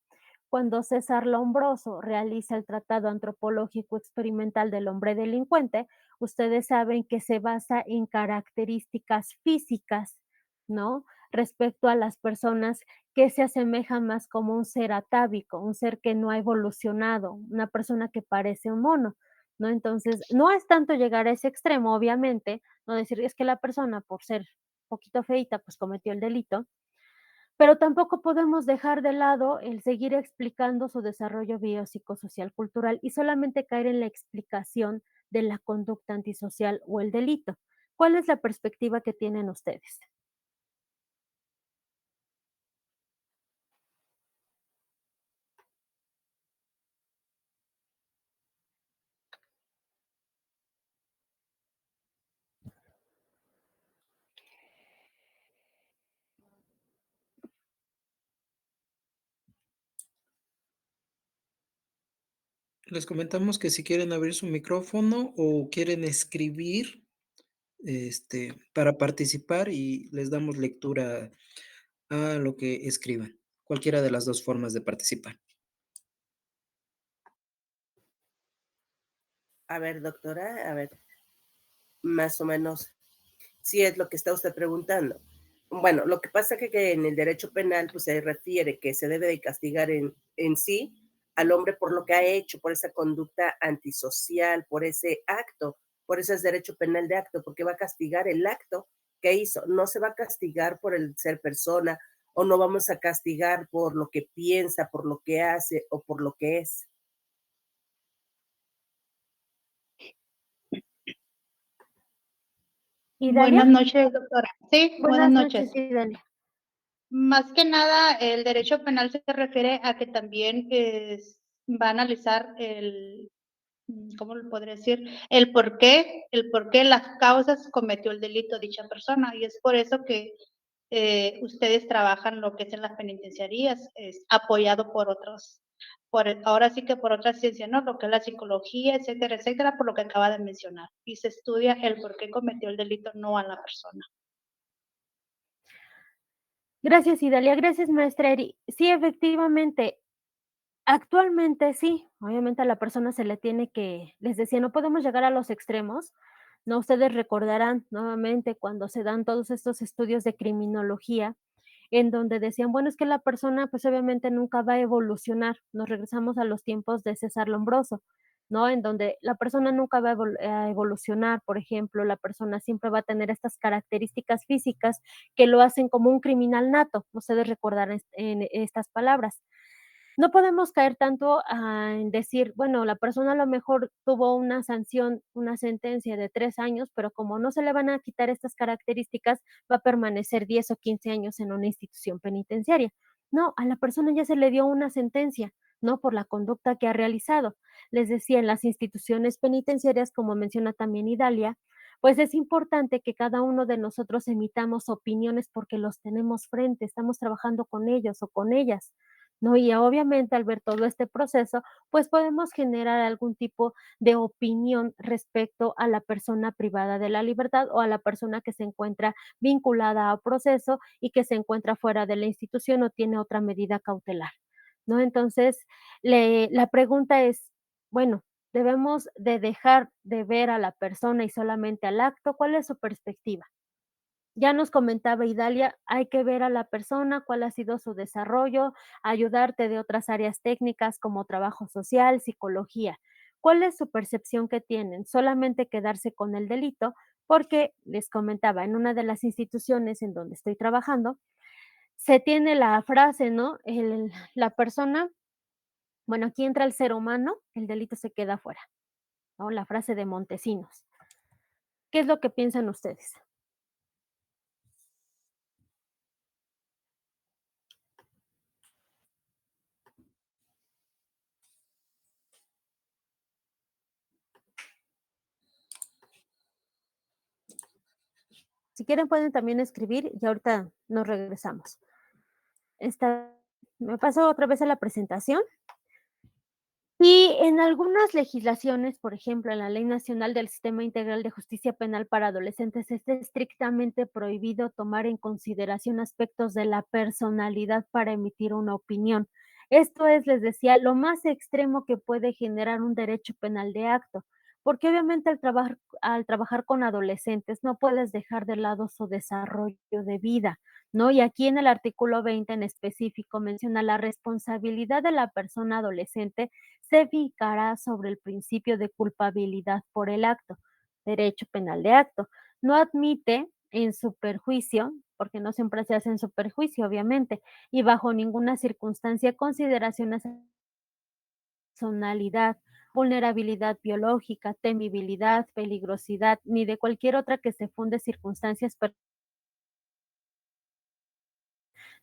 Cuando César Lombroso realiza el Tratado Antropológico Experimental del Hombre Delincuente, ustedes saben que se basa en características físicas, ¿no? Respecto a las personas que se asemejan más como un ser atávico, un ser que no ha evolucionado, una persona que parece un mono. ¿no? Entonces, no es tanto llegar a ese extremo, obviamente, no decir: "Es que la persona por ser poquito feíta, pues cometió el delito", pero tampoco podemos dejar de lado el seguir explicando su desarrollo biopsicosocial cultural y solamente caer en la explicación de la conducta antisocial o el delito. ¿Cuál es la perspectiva que tienen ustedes? Les comentamos que si quieren abrir su micrófono o quieren escribir, para participar y les damos lectura a lo que escriban. Cualquiera de las 2 formas de participar. A ver, doctora, a ver, más o menos, si es lo que está usted preguntando. Bueno, lo que pasa que en el derecho penal pues se refiere que se debe de castigar en sí al hombre por lo que ha hecho, por esa conducta antisocial, por ese acto, por eso es derecho penal de acto, porque va a castigar el acto que hizo, no se va a castigar por el ser persona o no vamos a castigar por lo que piensa, por lo que hace o por lo que es. ¿Idalia? Buenas noches, doctora. Sí, buenas Buenas noches, noches. Idalia. Más que nada, el derecho penal se refiere a que también va a analizar ¿cómo lo podría decir? El por qué las causas cometió el delito dicha persona. Y es por eso que ustedes trabajan lo que es en las penitenciarías, es apoyado por otros, ahora sí que por otras ciencias, ¿no? Lo que es la psicología, etcétera, etcétera, por lo que acaba de mencionar. Y se estudia el por qué cometió el delito, no a la persona. Gracias, Idalia. Gracias, maestra Eri. Sí, efectivamente, actualmente sí, obviamente a la persona se le tiene que les decía, no podemos llegar a los extremos, ¿no? Ustedes recordarán nuevamente cuando se dan todos estos estudios de criminología, en donde decían, bueno, es que la persona, pues, obviamente nunca va a evolucionar. Nos regresamos a los tiempos de César Lombroso, ¿no? En donde la persona nunca va a evolucionar, por ejemplo, la persona siempre va a tener estas características físicas que lo hacen como un criminal nato. Ustedes recordarán en estas palabras. No podemos caer tanto, en decir, bueno, la persona a lo mejor tuvo una sanción, una sentencia de 3 años, pero como no se le van a quitar estas características, va a permanecer 10 o 15 años en una institución penitenciaria. No, a la persona ya se le dio una sentencia, ¿no? Por la conducta que ha realizado. Les decía, en las instituciones penitenciarias, como menciona también Idalia, pues es importante que cada uno de nosotros emitamos opiniones porque los tenemos frente, estamos trabajando con ellos o con ellas. ¿No? Y obviamente al ver todo este proceso, pues podemos generar algún tipo de opinión respecto a la persona privada de la libertad o a la persona que se encuentra vinculada a proceso y que se encuentra fuera de la institución o tiene otra medida cautelar, ¿no? Entonces, la pregunta es, bueno, ¿debemos de dejar de ver a la persona y solamente al acto? ¿Cuál es su perspectiva? Ya nos comentaba Idalia, hay que ver a la persona, cuál ha sido su desarrollo, ayudarte de otras áreas técnicas como trabajo social, psicología. ¿Cuál es su percepción que tienen? Solamente quedarse con el delito, porque les comentaba, en una de las instituciones en donde estoy trabajando, se tiene la frase, ¿no? La persona, bueno, aquí entra el ser humano, el delito se queda fuera, ¿no? La frase de Montesinos. ¿Qué es lo que piensan ustedes? Si quieren pueden también escribir y ahorita nos regresamos. Esta Me paso otra vez a la presentación. Y en algunas legislaciones, por ejemplo, en la Ley Nacional del Sistema Integral de Justicia Penal para Adolescentes, está estrictamente prohibido tomar en consideración aspectos de la personalidad para emitir una opinión. Esto es, les decía, lo más extremo que puede generar un derecho penal de acto, porque obviamente al trabajar con adolescentes no puedes dejar de lado su desarrollo de vida, ¿no? Y aquí en el artículo 20 en específico menciona la responsabilidad de la persona adolescente se fijará sobre el principio de culpabilidad por el acto, derecho penal de acto. No admite en su perjuicio, porque no siempre se hace en su perjuicio, obviamente, y bajo ninguna circunstancia consideraciones personalidad, vulnerabilidad biológica, temibilidad, peligrosidad, ni de cualquier otra que se funde circunstancias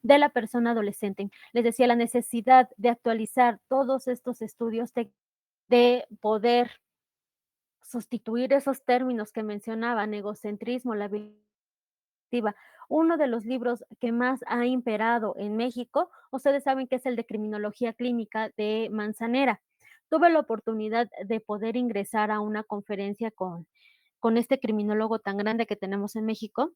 de la persona adolescente. Les decía, la necesidad de actualizar todos estos estudios de poder sustituir esos términos que mencionaban, egocentrismo, la habilidad. Uno de los libros que más ha imperado en México, ustedes saben que es el de Criminología Clínica de Manzanera. Tuve la oportunidad de poder ingresar a una conferencia con este criminólogo tan grande que tenemos en México,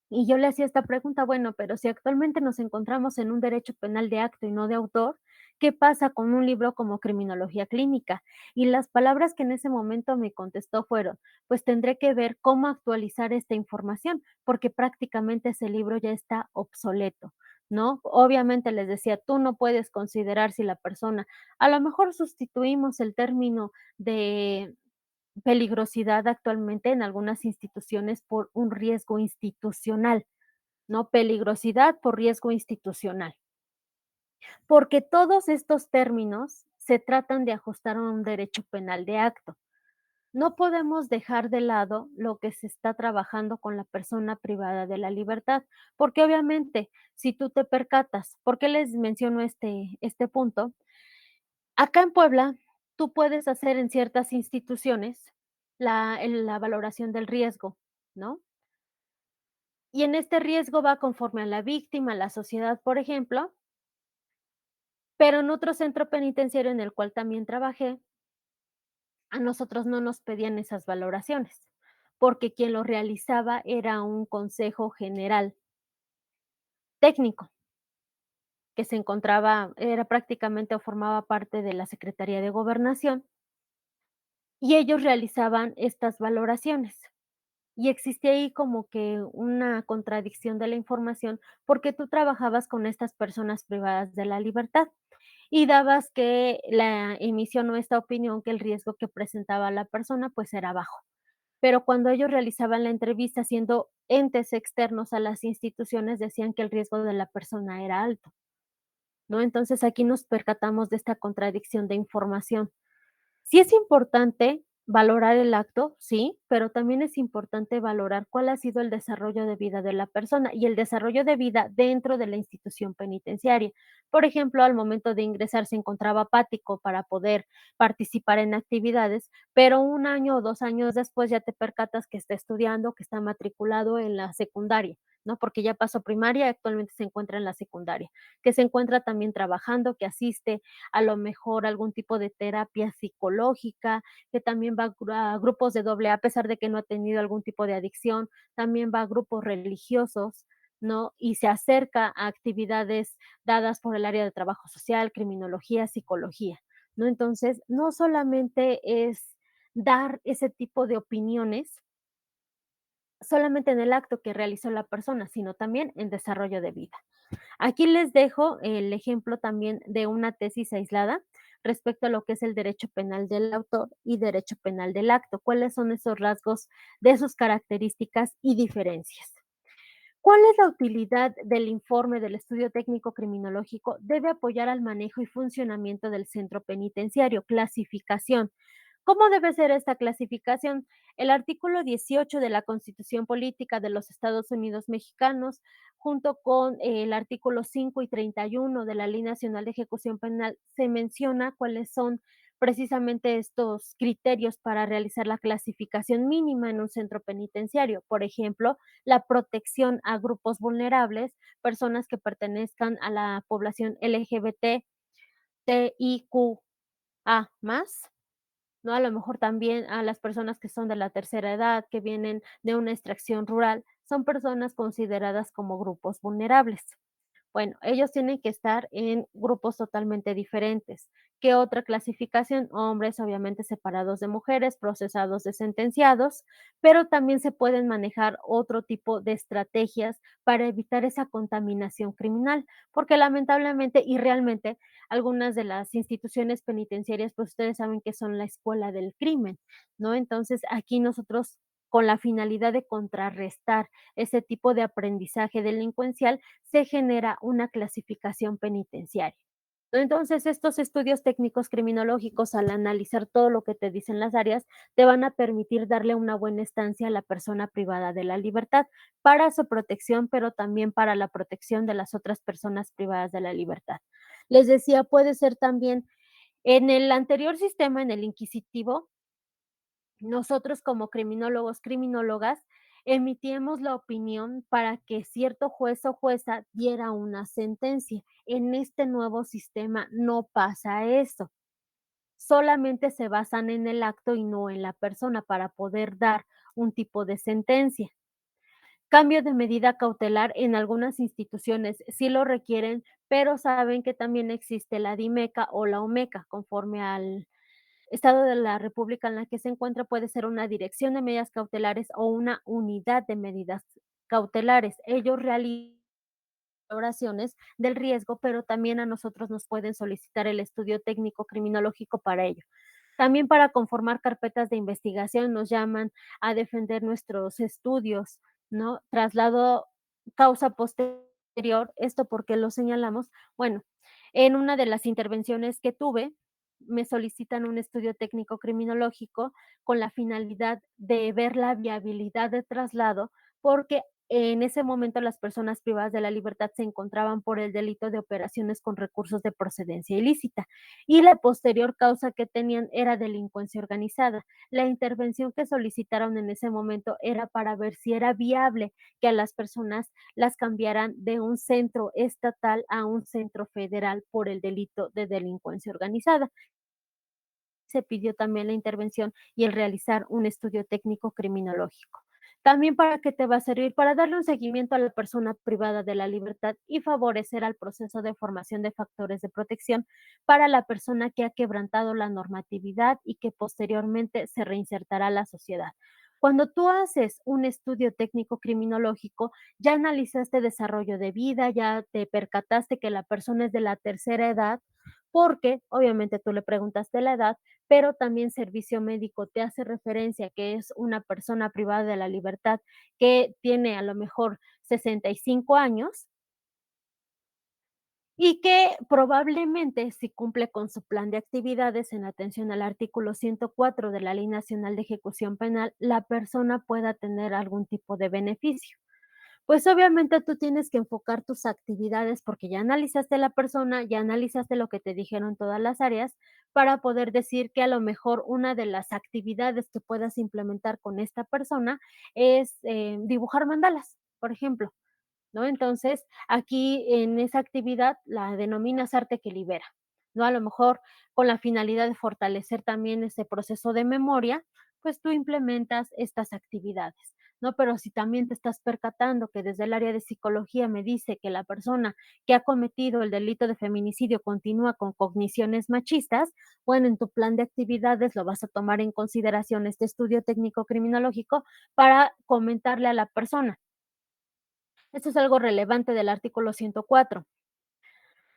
y yo le hacía esta pregunta, bueno, pero si actualmente nos encontramos en un derecho penal de acto y no de autor, ¿qué pasa con un libro como Criminología Clínica? Y las palabras que en ese momento me contestó fueron, pues tendré que ver cómo actualizar esta información, porque prácticamente ese libro ya está obsoleto, ¿no? Obviamente les decía, tú no puedes considerar si la persona, a lo mejor sustituimos el término de peligrosidad actualmente en algunas instituciones por un riesgo institucional, ¿no? Peligrosidad por riesgo institucional. Porque todos estos términos se tratan de ajustar a un derecho penal de acto. No podemos dejar de lado lo que se está trabajando con la persona privada de la libertad, porque obviamente, si tú te percatas, ¿por qué les menciono este punto? Acá en Puebla, tú puedes hacer en ciertas instituciones la valoración del riesgo, ¿no? Y en este riesgo va conforme a la víctima, a la sociedad, por ejemplo, pero en otro centro penitenciario en el cual también trabajé, a nosotros no nos pedían esas valoraciones, porque quien lo realizaba era un consejo general técnico que se encontraba, era prácticamente o formaba parte de la Secretaría de Gobernación, y ellos realizaban estas valoraciones. Y existía ahí como que una contradicción de la información, porque tú trabajabas con estas personas privadas de la libertad y dabas que la emisión o esta opinión, que el riesgo que presentaba la persona, pues era bajo. Pero cuando ellos realizaban la entrevista siendo entes externos a las instituciones, decían que el riesgo de la persona era alto, ¿no? Entonces aquí nos percatamos de esta contradicción de información. Sí es importante valorar el acto, sí, pero también es importante valorar cuál ha sido el desarrollo de vida de la persona y el desarrollo de vida dentro de la institución penitenciaria. Por ejemplo, al momento de ingresar se encontraba apático para poder participar en actividades, pero un año o 2 años después ya te percatas que está estudiando, que está matriculado en la secundaria, ¿no? Porque ya pasó primaria y actualmente se encuentra en la secundaria, que se encuentra también trabajando, que asiste a lo mejor algún tipo de terapia psicológica, que también va a grupos de doble A pesar de que no ha tenido algún tipo de adicción, también va a grupos religiosos, ¿no? Y se acerca a actividades dadas por el área de trabajo social, criminología, psicología, ¿no? Entonces, no solamente es dar ese tipo de opiniones solamente en el acto que realizó la persona, sino también en desarrollo de vida. Aquí les dejo el ejemplo también de una tesis aislada respecto a lo que es el derecho penal del autor y derecho penal del acto. ¿Cuáles son esos rasgos de sus características y diferencias? ¿Cuál es la utilidad del informe del estudio técnico criminológico? Debe apoyar al manejo y funcionamiento del centro penitenciario. Clasificación. ¿Cómo debe ser esta clasificación? El artículo 18 de la Constitución Política de los Estados Unidos Mexicanos, junto con el artículo 5 y 31 de la Ley Nacional de Ejecución Penal, se menciona cuáles son precisamente estos criterios para realizar la clasificación mínima en un centro penitenciario. Por ejemplo, la protección a grupos vulnerables, personas que pertenezcan a la población LGBT, TIQA+, ¿no? A lo mejor también a las personas que son de la tercera edad, que vienen de una extracción rural, son personas consideradas como grupos vulnerables. Bueno, ellos tienen que estar en grupos totalmente diferentes, ¿Qué otra clasificación? Hombres, obviamente, separados de mujeres, procesados de sentenciados, pero también se pueden manejar otro tipo de estrategias para evitar esa contaminación criminal, porque lamentablemente y realmente algunas de las instituciones penitenciarias, pues ustedes saben que son la escuela del crimen, ¿no? Entonces, aquí nosotros con la finalidad de contrarrestar ese tipo de aprendizaje delincuencial, se genera una clasificación penitenciaria. Entonces, estos estudios técnicos criminológicos, al analizar todo lo que te dicen las áreas, te van a permitir darle una buena estancia a la persona privada de la libertad para su protección, pero también para la protección de las otras personas privadas de la libertad. Les decía, puede ser también en el anterior sistema, en el inquisitivo, nosotros como criminólogos, criminólogas, emitíamos la opinión para que cierto juez o jueza diera una sentencia. En este nuevo sistema no pasa eso. Solamente se basan en el acto y no en la persona para poder dar un tipo de sentencia. Cambio de medida cautelar en algunas instituciones sí lo requieren, pero saben que también existe la DIMECA o la OMECA conforme al estado de la república en la que se encuentra. Puede ser una dirección de medidas cautelares o una unidad de medidas cautelares. Ellos realizan valoraciones del riesgo, pero también a nosotros nos pueden solicitar el estudio técnico criminológico para ello. También para conformar carpetas de investigación nos llaman a defender nuestros estudios, ¿no? Traslado causa posterior, ¿esto porque lo señalamos? Bueno, en una de las intervenciones que tuve, me solicitan un estudio técnico criminológico con la finalidad de ver la viabilidad de traslado, porque en ese momento las personas privadas de la libertad se encontraban por el delito de operaciones con recursos de procedencia ilícita y la posterior causa que tenían era delincuencia organizada. La intervención que solicitaron en ese momento era para ver si era viable que a las personas las cambiaran de un centro estatal a un centro federal por el delito de delincuencia organizada. Se pidió también la intervención y el realizar un estudio técnico criminológico. También para qué te va a servir para darle un seguimiento a la persona privada de la libertad y favorecer al proceso de formación de factores de protección para la persona que ha quebrantado la normatividad y que posteriormente se reinsertará a la sociedad. Cuando tú haces un estudio técnico criminológico, ya analizaste desarrollo de vida, ya te percataste que la persona es de la tercera edad, porque obviamente tú le preguntaste la edad, pero también servicio médico te hace referencia que es una persona privada de la libertad que tiene a lo mejor 65 años y que probablemente si cumple con su plan de actividades en atención al artículo 104 de la Ley Nacional de Ejecución Penal, la persona pueda tener algún tipo de beneficio. Pues obviamente tú tienes que enfocar tus actividades porque ya analizaste la persona, ya analizaste lo que te dijeron todas las áreas para poder decir que a lo mejor una de las actividades que puedas implementar con esta persona es dibujar mandalas, por ejemplo, ¿no? Entonces, aquí en esa actividad la denominas arte que libera, ¿no? A lo mejor con la finalidad de fortalecer también ese proceso de memoria, pues tú implementas estas actividades, ¿no? Pero si también te estás percatando que desde el área de psicología me dice que la persona que ha cometido el delito de feminicidio continúa con cogniciones machistas, bueno, en tu plan de actividades lo vas a tomar en consideración este estudio técnico criminológico para comentarle a la persona. Esto es algo relevante del artículo 104.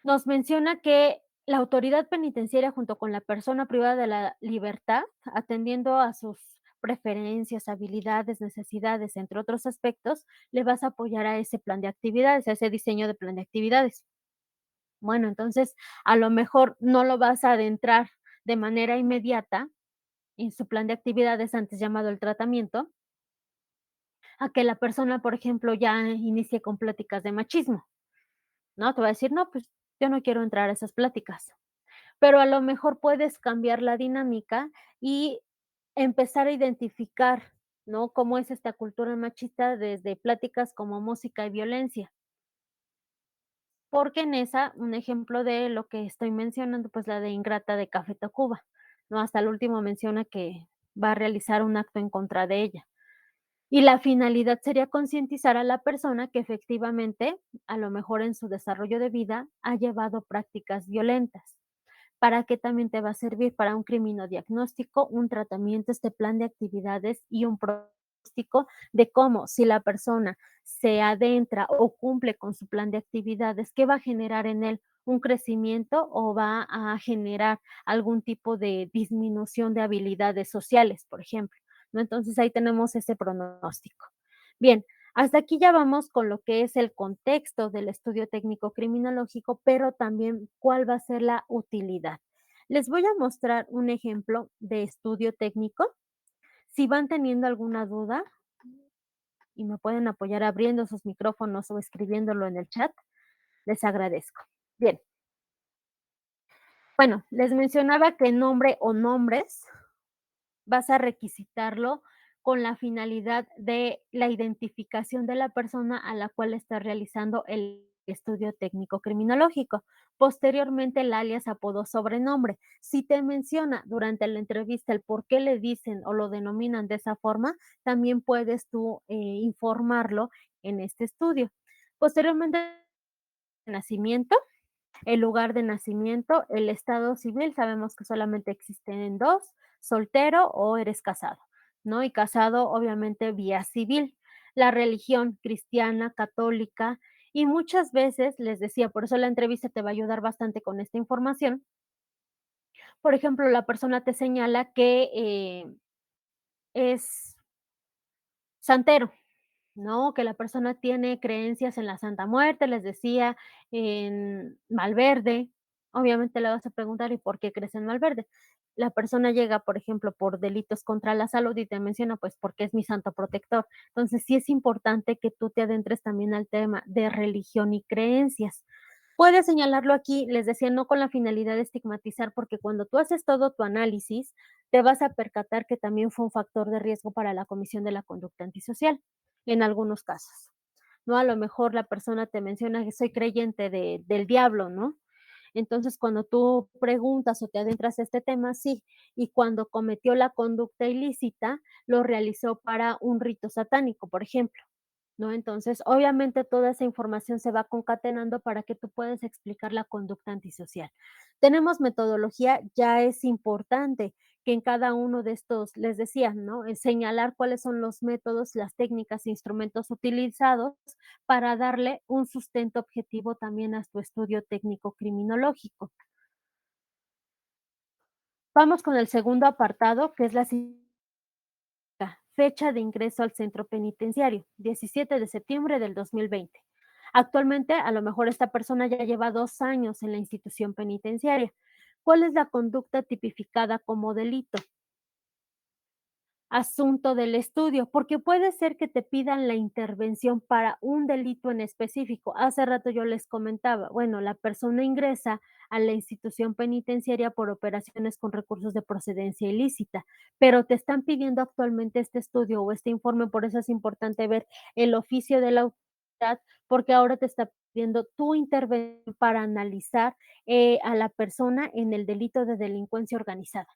Nos menciona que la autoridad penitenciaria junto con la persona privada de la libertad, atendiendo a sus preferencias, habilidades, necesidades, entre otros aspectos, le vas a apoyar a ese plan de actividades, a ese diseño de plan de actividades. Bueno, entonces, a lo mejor no lo vas a adentrar de manera inmediata en su plan de actividades antes llamado el tratamiento, a que la persona, por ejemplo, ya inicie con pláticas de machismo. ¿No? Te va a decir: "No, pues, yo no quiero entrar a esas pláticas", pero a lo mejor puedes cambiar la dinámica y empezar a identificar, ¿no? Cómo es esta cultura machista desde pláticas como música y violencia, porque en esa, un ejemplo de lo que estoy mencionando, pues, la de Ingrata de Café Tacuba, ¿no? Hasta el último menciona que va a realizar un acto en contra de ella. Y la finalidad sería concientizar a la persona que efectivamente, a lo mejor en su desarrollo de vida, ha llevado prácticas violentas. ¿Para qué también te va a servir? Para un criminodiagnóstico, un tratamiento, este plan de actividades y un pronóstico de cómo, si la persona se adentra o cumple con su plan de actividades, ¿qué va a generar en él? ¿Un crecimiento o va a generar algún tipo de disminución de habilidades sociales, por ejemplo? ¿No? Entonces ahí tenemos ese pronóstico. Bien, hasta aquí ya vamos con lo que es el contexto del estudio técnico criminológico, pero también cuál va a ser la utilidad. Les voy a mostrar un ejemplo de estudio técnico. Si van teniendo alguna duda y me pueden apoyar abriendo sus micrófonos o escribiéndolo en el chat, les agradezco. Bien, bueno, les mencionaba que nombre o nombres vas a requisitarlo con la finalidad de la identificación de la persona a la cual estás realizando el estudio técnico criminológico. Posteriormente, el alias, apodo, sobrenombre. Si te menciona durante la entrevista el por qué le dicen o lo denominan de esa forma, también puedes tú informarlo en este estudio. Posteriormente, nacimiento, el lugar de nacimiento, el estado civil, sabemos que solamente existen dos, soltero o eres casado, ¿no? Y casado, obviamente, vía civil. La religión cristiana, católica, y muchas veces les decía, por eso la entrevista te va a ayudar bastante con esta información. Por ejemplo, la persona te señala que es santero, ¿no? Que la persona tiene creencias en la Santa Muerte, les decía, en Malverde. Obviamente le vas a preguntar: "¿Y por qué crees en Malverde?". La persona llega, por ejemplo, por delitos contra la salud y te menciona, pues, porque es mi santo protector. Entonces, sí es importante que tú te adentres también al tema de religión y creencias. Puedes señalarlo aquí, les decía, no con la finalidad de estigmatizar, porque cuando tú haces todo tu análisis, te vas a percatar que también fue un factor de riesgo para la comisión de la conducta antisocial, en algunos casos, ¿no? A lo mejor la persona te menciona que soy creyente del diablo, ¿no? Entonces, cuando tú preguntas o te adentras a este tema, sí, y cuando cometió la conducta ilícita, lo realizó para un rito satánico, por ejemplo, ¿no? Entonces, obviamente, toda esa información se va concatenando para que tú puedas explicar la conducta antisocial. Tenemos metodología, ya es importante que en cada uno de estos, les decía, ¿no? Señalar cuáles son los métodos, las técnicas e instrumentos utilizados para darle un sustento objetivo también a tu estudio técnico criminológico. Vamos con el segundo apartado, que es la fecha de ingreso al centro penitenciario, 17 de septiembre del 2020. Actualmente, a lo mejor esta persona ya lleva 2 años en la institución penitenciaria. ¿Cuál es la conducta tipificada como delito? Asunto del estudio, porque puede ser que te pidan la intervención para un delito en específico. Hace rato yo les comentaba, bueno, la persona ingresa a la institución penitenciaria por operaciones con recursos de procedencia ilícita, pero te están pidiendo actualmente este estudio o este informe, por eso es importante ver el oficio de la autoridad, porque ahora te está pidiendo tu intervención para analizar a la persona en el delito de delincuencia organizada.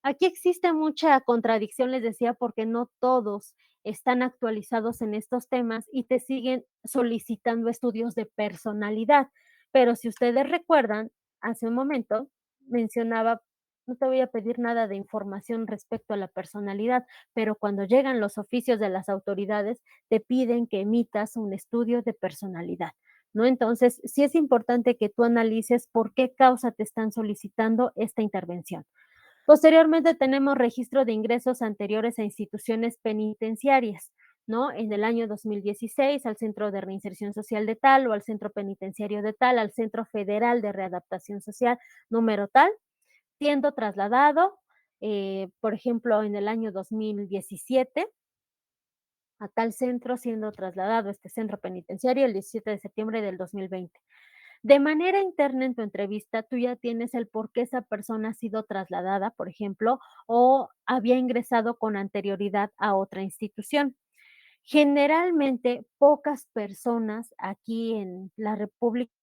Aquí existe mucha contradicción, les decía, porque no todos están actualizados en estos temas y te siguen solicitando estudios de personalidad. Pero si ustedes recuerdan, hace un momento mencionaba, no te voy a pedir nada de información respecto a la personalidad, pero cuando llegan los oficios de las autoridades, te piden que emitas un estudio de personalidad, ¿no? Entonces, sí es importante que tú analices por qué causa te están solicitando esta intervención. Posteriormente tenemos registro de ingresos anteriores a instituciones penitenciarias, ¿no? En el año 2016 al Centro de Reinserción Social de tal o al Centro Penitenciario de tal, al Centro Federal de Readaptación Social número tal, siendo trasladado, por ejemplo, en el año 2017 a tal centro, siendo trasladado a este centro penitenciario el 17 de septiembre del 2020. De manera interna en tu entrevista, tú ya tienes el por qué esa persona ha sido trasladada, por ejemplo, o había ingresado con anterioridad a otra institución. Generalmente, pocas personas aquí en la República